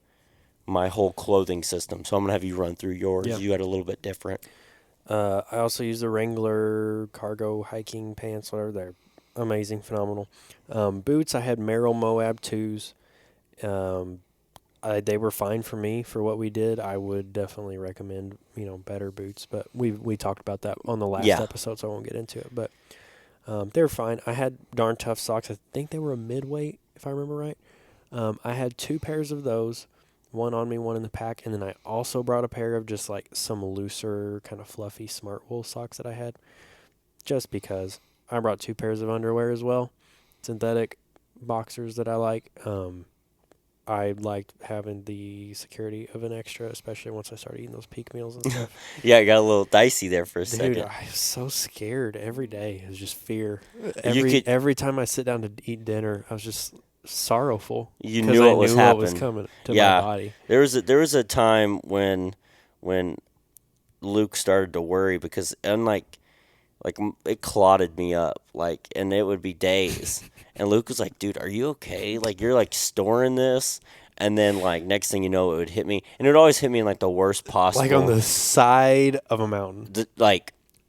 whole clothing system. So I'm gonna have you run through yours. Yeah. You had a little bit different. I also use the Wrangler cargo hiking pants, whatever. They're amazing, phenomenal. Boots, I had Merrell Moab 2s. They were fine for me for what we did. I would definitely recommend, better boots. But we talked about that on the last episode, so I won't get into it. But they were fine. I had darn tough socks. I think they were a midweight, if I remember right. I had 2 pairs of those. One on me, one in the pack, and then I also brought a pair of just like some looser, kind of fluffy smart wool socks that I had, just because. I brought 2 pairs of underwear as well, synthetic boxers that I like. I liked having the security of an extra, especially once I started eating those peak meals and stuff. Yeah, it got a little dicey there for a second. Dude, I was so scared every day. It was just fear. Every time I sit down to eat dinner, I was just sorrowful. You knew what was happening. What was coming to my body. There was a time when Luke started to worry because unlike it clotted me up, and it would be days. And Luke was like, "Dude, are you okay? You're storing this." And then next thing you know, it would hit me, and it would always hit me in the worst possible. Like on the side of a mountain.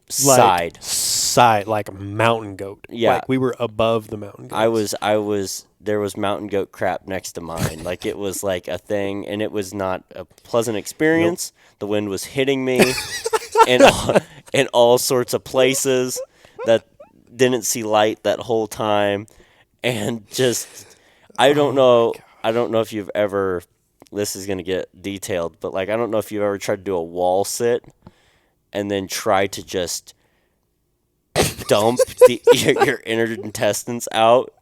Side, like a mountain goat. Yeah, we were above the mountain goats. I was. There was mountain goat crap next to mine. It was a thing, and it was not a pleasant experience. Nope. The wind was hitting me in all sorts of places that didn't see light that whole time, and just I don't know if you've ever. This is gonna get detailed, but I don't know if you've ever tried to do a wall sit, and then try to just dump your inner intestines out.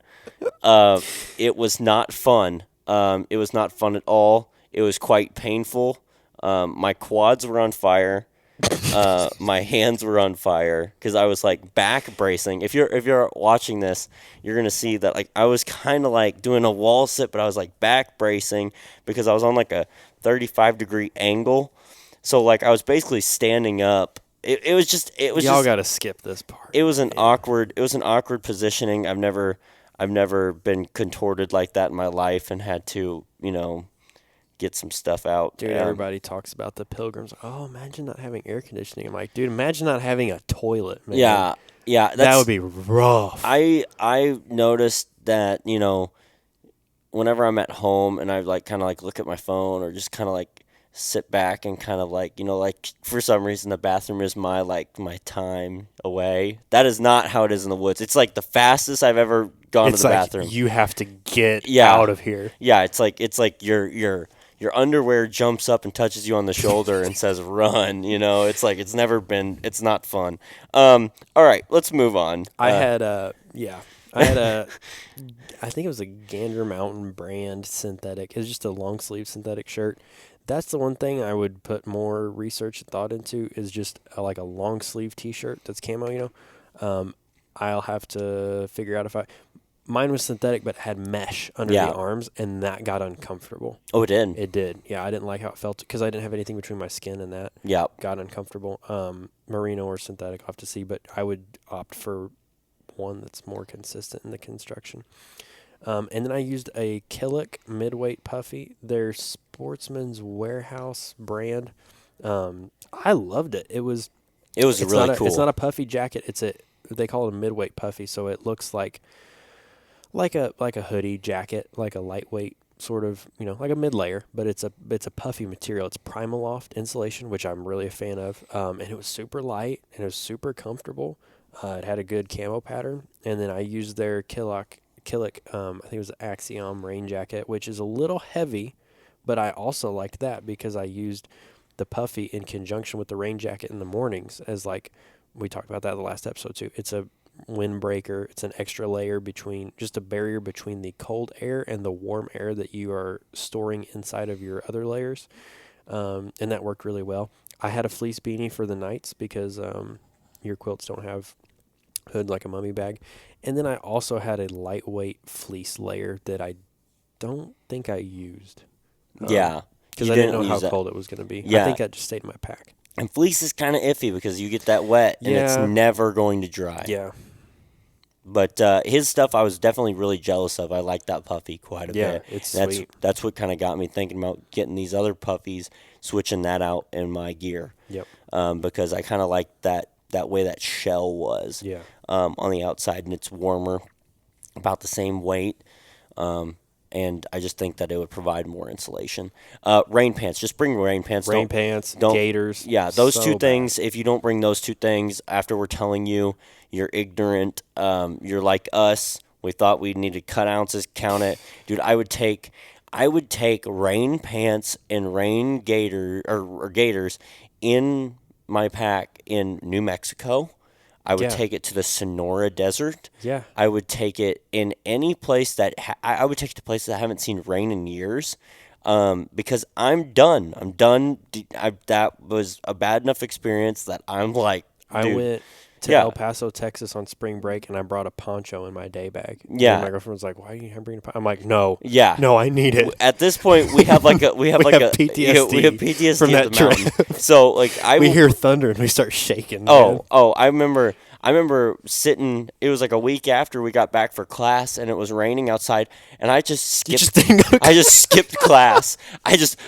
It was not fun. It was not fun at all. It was quite painful. My quads were on fire. My hands were on fire because I was like back bracing. If you're watching this, you're gonna see that like I was kind of like doing a wall sit, but I was like back bracing because I was on like a 35-degree angle. So like I was basically standing up. It was just Y'all got to skip this part. it was an awkward positioning. I've never been contorted like that in my life and had to get some stuff out. Dude, everybody talks about the Pilgrims. Oh, imagine not having air conditioning. I'm like, dude, imagine not having a toilet, man. Yeah, that would be rough. I noticed that whenever I'm at home and I like kind of like look at my phone or just kind of like sit back and kind of like like for some reason the bathroom is my time away. That is not how it is in the woods. It's like the fastest I've ever gone to the bathroom. You have to get out of here. Yeah, it's like your underwear jumps up and touches you on the shoulder and says run. It's like it's not fun. All right, let's move on. I had a I think it was a Gander Mountain brand synthetic. It was just a long sleeve synthetic shirt. That's the one thing I would put more research and thought into is just like a long sleeve T-shirt that's camo. I'll have to figure out mine was synthetic but had mesh under the arms, and that got uncomfortable. Oh, it did? It did. Yeah, I didn't like how it felt because I didn't have anything between my skin and that. Yeah. Got uncomfortable. Merino or synthetic, I'll have to see, but I would opt for one that's more consistent in the construction. And then I used a Killick midweight puffy, their Sportsman's Warehouse brand. I loved it. It was really cool. It's not a puffy jacket. They call it a midweight puffy, so it looks like a hoodie jacket, like a lightweight sort of, like a mid layer, but it's a puffy material. It's Primaloft insulation, which I'm really a fan of. And it was super light and it was super comfortable. It had a good camo pattern, and then I used their Killick, I think it was the Axiom rain jacket, which is a little heavy, but I also liked that because I used the puffy in conjunction with the rain jacket in the mornings, as like we talked about that in the last episode too. It's a windbreaker. It's an extra layer just a barrier between the cold air and the warm air that you are storing inside of your other layers, and that worked really well. I had a fleece beanie for the nights because your quilts don't have hood like a mummy bag. And then I also had a lightweight fleece layer that I don't think I used. Yeah. Because I didn't know how cold it was going to be. Yeah. I think that just stayed in my pack. And fleece is kind of iffy because you get that wet and it's never going to dry. Yeah. But his stuff I was definitely really jealous of. I like that puffy quite a bit. Yeah, it's sweet. That's what kind of got me thinking about getting these other puffies, switching that out in my gear. Yep. Because I kind of like that way that shell was on the outside, and it's warmer, about the same weight, and I just think that it would provide more insulation. Rain pants, just bring rain pants. Gaiters. Yeah, those two things. If you don't bring those two things after we're telling you, you're ignorant. You're like us. We thought we needed cut ounces, count it, dude. I would take rain pants and rain or gaiters in my pack in New Mexico. I would take it to the Sonora Desert. Yeah. I would take it in any place that I would take it to places that haven't seen rain in years, because I'm done. That was a bad enough experience that I'm like, dude. I went to El Paso, Texas on spring break, and I brought a poncho in my day bag. Yeah. And my girlfriend was like, "Why are you bringing a poncho?" I'm like, "No. Yeah. No, I need it." At this point, we have PTSD. We have PTSD from that trip. So like we hear thunder and we start shaking. I remember sitting. It was like a week after we got back for class, and it was raining outside, and I just skipped. I just skipped class. I just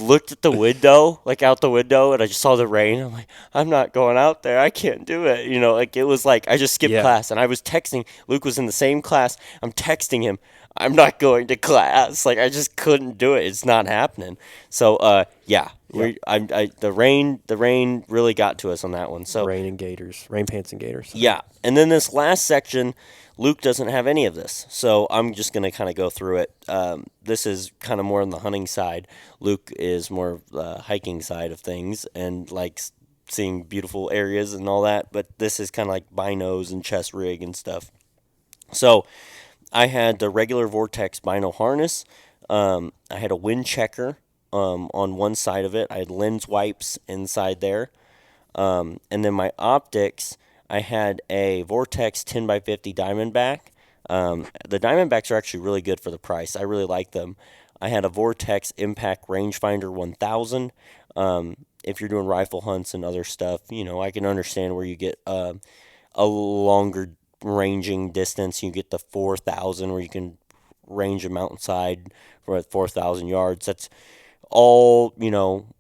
looked at the window, like out the window, and I just saw the rain. I'm like, I'm not going out there. I can't do it. Like it was like I just skipped class, and I was texting. Luke was in the same class. I'm texting him, I'm not going to class. Like I just couldn't do it. It's not happening. So the rain really got to us on that one. So rain pants and gaiters. Yeah, and then this last section, Luke doesn't have any of this, so I'm just gonna kind of go through it. This is kind of more on the hunting side. Luke is more of the hiking side of things and likes seeing beautiful areas and all that. But this is kind of like binos and chest rig and stuff. So I had the regular Vortex bino harness. I had a wind checker on one side of it. I had lens wipes inside there. And then my optics, I had a Vortex 10 by 50 Diamondback. The Diamondbacks are actually really good for the price. I really like them. I had a Vortex Impact Rangefinder 1000. If you're doing rifle hunts and other stuff, I can understand where you get a longer ranging distance. You get the 4,000 where you can range a mountainside for 4,000 yards. That's all,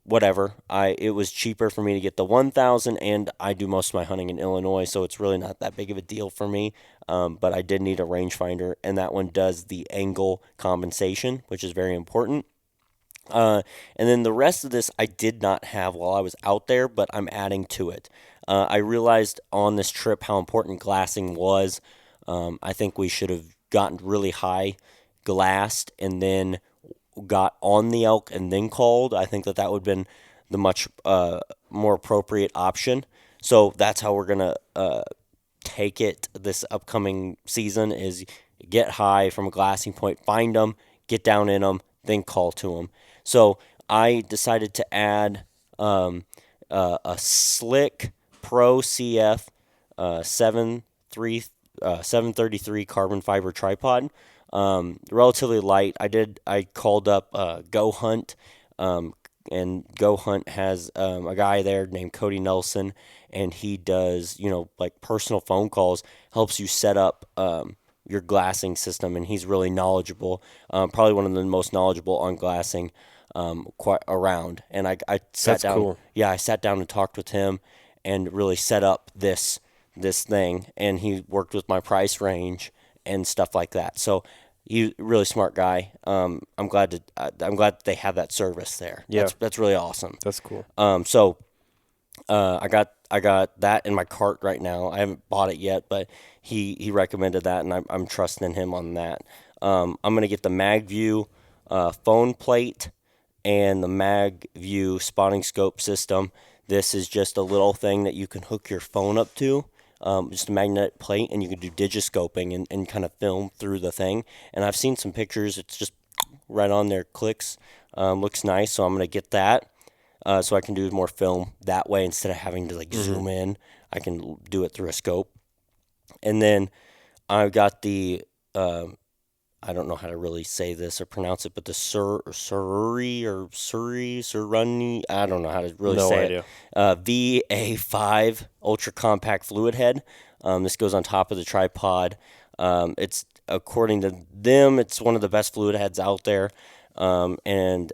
whatever. It was cheaper for me to get the 1,000, and I do most of my hunting in Illinois, so it's really not that big of a deal for me. But I did need a rangefinder, and that one does the angle compensation, which is very important. And then the rest of this I did not have while I was out there, but I'm adding to it. I realized on this trip how important glassing was. I think we should have gotten really high glassed and then got on the elk and then called. I think that would have been the much more appropriate option. So that's how we're going to take it this upcoming season is get high from a glassing point, find them, get down in them, then call to them. So I decided to add a Slick Pro CF 733 carbon fiber tripod. Relatively light. I called up Go Hunt, and Go Hunt has a guy there named Cody Nelson, and he does like personal phone calls, helps you set up your glassing system, and he's really knowledgeable. Probably one of the most knowledgeable on glassing quite around. And I sat That's down. cool. Yeah, I sat down and talked with him, and really set up this thing, and he worked with my price range and stuff like that. So he's a really smart guy. I'm glad that they have that service there. Yeah. That's really awesome. That's cool. So I got that in my cart right now. I haven't bought it yet, but he recommended that, and I'm trusting him on that. I'm gonna get the MagView phone plate and the MagView spotting scope system. This is just a little thing that you can hook your phone up to. Just a magnetic plate, and you can do digiscoping and kind of film through the thing. And I've seen some pictures. It's just right on there, clicks. Looks nice, so I'm going to get that so I can do more film that way instead of having to zoom in. I can do it through a scope. And then I've got the I don't know how to really say this or pronounce it, but the Surrey, I don't know how to really say idea. it. VA5 Ultra Compact Fluid Head. This goes on top of the tripod. It's, according to them, it's one of the best fluid heads out there. And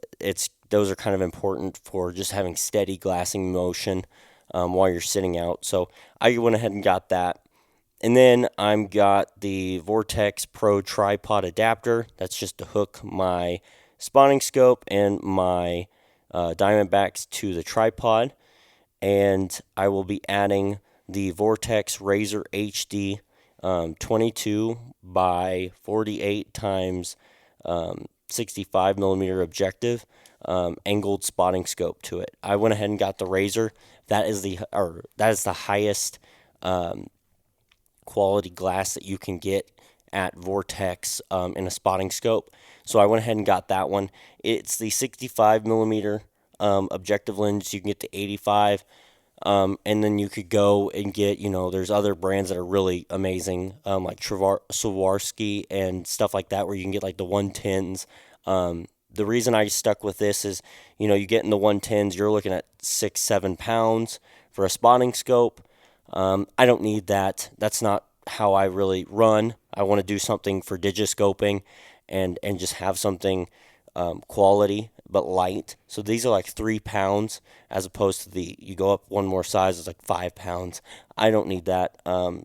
those are kind of important for just having steady glassing motion while you're sitting out. So I went ahead and got that. And then I've got the Vortex Pro tripod adapter. That's just to hook my spotting scope and my Diamondbacks to the tripod. And I will be adding the Vortex Razor HD 22 by 48 times 65 millimeter objective angled spotting scope to it. I went ahead and got the Razor. That is the highest quality glass that you can get at Vortex in a spotting scope. So I went ahead and got that one. It's the 65 millimeter objective lens. You can get the 85, and then you could go and get, there's other brands that are really amazing, like Swarovski and stuff like that, where you can get like the 110s. The reason I stuck with this is, you get in the 110s, you're looking at 6-7 pounds for a spotting scope. I don't need that. That's not how I really run. I want to do something for digiscoping and just have something quality but light. So these are like 3 pounds as opposed to you go up one more size, it's like 5 pounds. I don't need that.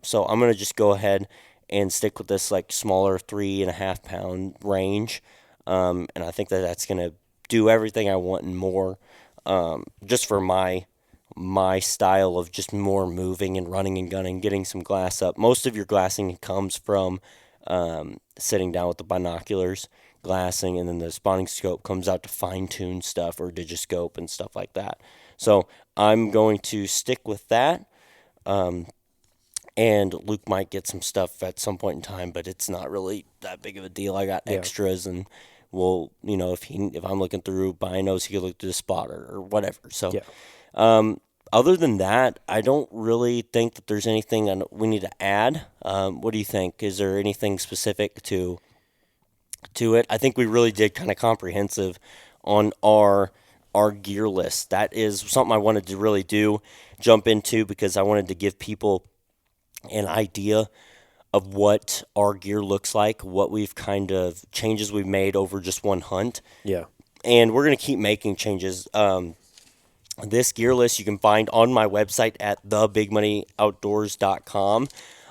So I'm going to just go ahead and stick with this like smaller 3.5 pound range. And I think that's going to do everything I want and more, just for my style of just more moving and running and gunning, getting some glass up. Most of your glassing comes from sitting down with the binoculars, glassing, and then the spotting scope comes out to fine-tune stuff or digiscope and stuff like that. So I'm going to stick with that. And Luke might get some stuff at some point in time, but it's not really that big of a deal. I got extras, and we'll, if I'm looking through binos, he could look through the spotter or whatever. So, other than that, I don't really think that there's anything we need to add. What do you think? Is there anything specific to it? I think we really did kind of comprehensive on our gear list. That is something I wanted to really jump into because I wanted to give people an idea of what our gear looks like, what we've kind of changes we've made over just one hunt. Yeah. And we're going to keep making changes. This gear list you can find on my website at thebigmuddyoutdoors.com.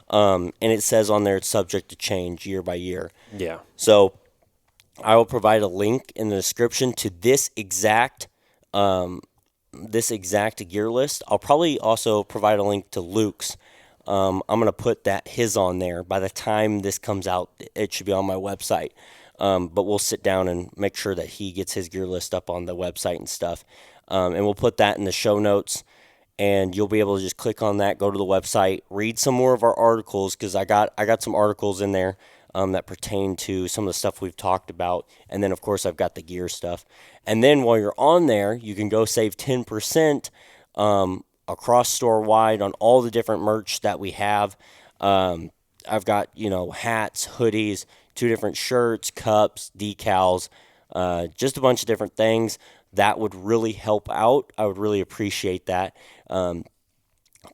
And it says on there it's subject to change year by year. Yeah. So I will provide a link in the description to this exact gear list. I'll probably also provide a link to Luke's. I'm going to put his on there. By the time this comes out, it should be on my website. But we'll sit down and make sure that he gets his gear list up on the website and stuff. And we'll put that in the show notes. And you'll be able to just click on that, go to the website, read some more of our articles, because I got some articles in there that pertain to some of the stuff we've talked about. And then, of course, I've got the gear stuff. And then while you're on there, you can go save 10% across store-wide on all the different merch that we have. I've got, hats, hoodies, 2 different shirts, cups, decals, just a bunch of different things. That would really help out. I would really appreciate that.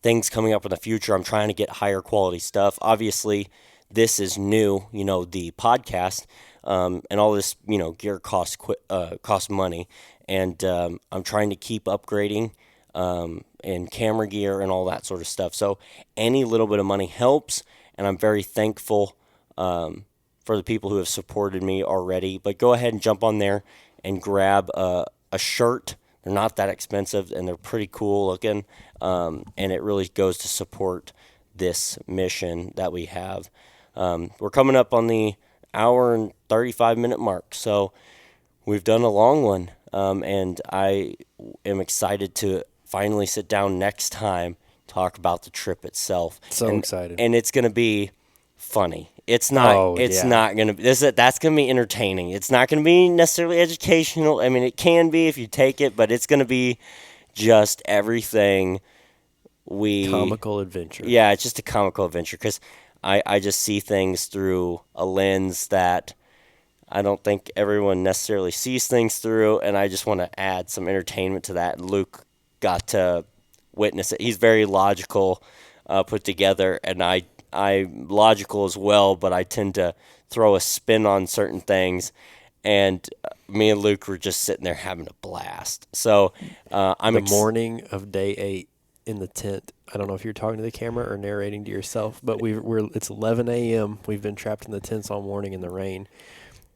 Things coming up in the future, I'm trying to get higher quality stuff. Obviously, this is new, the podcast, and all this, gear costs money. And I'm trying to keep upgrading and camera gear and all that sort of stuff. So any little bit of money helps, and I'm very thankful for the people who have supported me already. But go ahead and jump on there and grab a shirt. They're not that expensive, and they're pretty cool looking, and it really goes to support this mission that we have. We're coming up on the hour and 35-minute mark, so we've done a long one, and I am excited to finally sit down next time, talk about the trip itself. So excited. And it's going to be funny. It's not going to be that's going to be entertaining. It's not going to be necessarily educational. I mean, it can be if you take it, but it's going to be just everything comical adventure. Yeah, it's just a comical adventure because I just see things through a lens that I don't think everyone necessarily sees things through, and I just want to add some entertainment to that. And Luke got to witness it. He's very logical, put together, and I'm logical as well, but I tend to throw a spin on certain things. And me and Luke were just sitting there having a blast. So the morning of day 8 in the tent. I don't know if you're talking to the camera or narrating to yourself, but it's 11 a.m. We've been trapped in the tents all morning in the rain,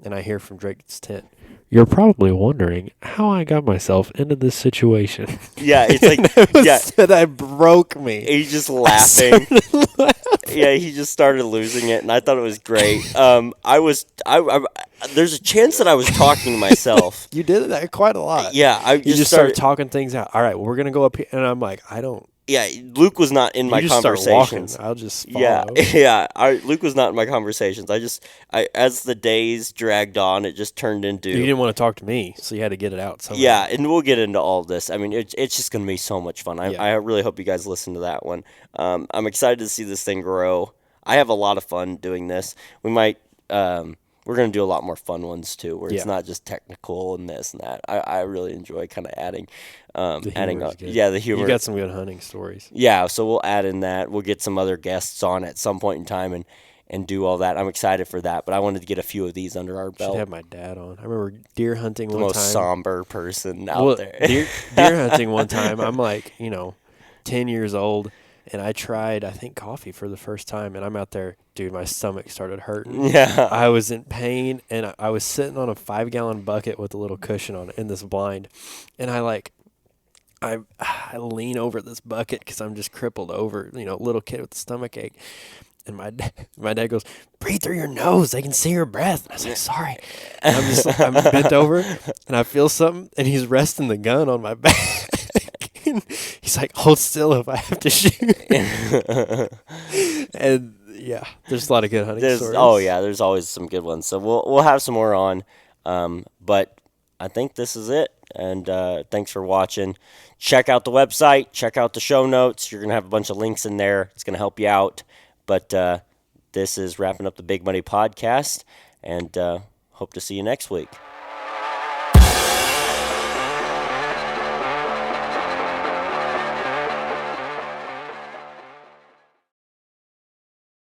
and I hear from Drake's tent, "You're probably wondering how I got myself into this situation." Yeah, it's like that broke me. He's just laughing. Yeah, he just started losing it, and I thought it was great. There's a chance that I was talking to myself. You did that quite a lot. Yeah, you just started talking things out. All right, well, we're gonna go up here, and I'm like, I don't. Yeah, Luke was not in my conversations. I'll just follow. Luke was not in my conversations. As the days dragged on, it just turned into. You didn't want to talk to me, so you had to get it out somehow. Yeah, and we'll get into all of this. I mean, it's just going to be so much fun. I really hope you guys listen to that one. I'm excited to see this thing grow. I have a lot of fun doing this. We might. We're going to do a lot more fun ones too, where it's not just technical and this and that. I really enjoy kind of adding the humor. You got some good hunting stories. Yeah, so we'll add in that. We'll get some other guests on at some point in time and do all that. I'm excited for that, but I wanted to get a few of these under our belt. Should have my dad on. I remember deer hunting one time. The most somber person out there. Deer hunting one time. I'm like, 10 years old. And I tried, I think, coffee for the first time, and I'm out there, dude, my stomach started hurting. Yeah. I was in pain, and I was sitting on a 5-gallon bucket with a little cushion on it in this blind. And I lean over this bucket because I'm just crippled over, little kid with a stomach ache. And my dad goes, "Breathe through your nose. They can see your breath." And I was like, "Sorry." And I'm bent over, and I feel something, and he's resting the gun on my back. He's like, "Hold still if I have to shoot." And yeah, there's a lot of good hunting stories. Oh yeah, there's always some good ones. So we'll have some more on, but I think this is it. And thanks for watching. Check out the website. Check out the show notes. You're going to have a bunch of links in there. It's going to help you out. But this is wrapping up the BigMuddy podcast. And hope to see you next week.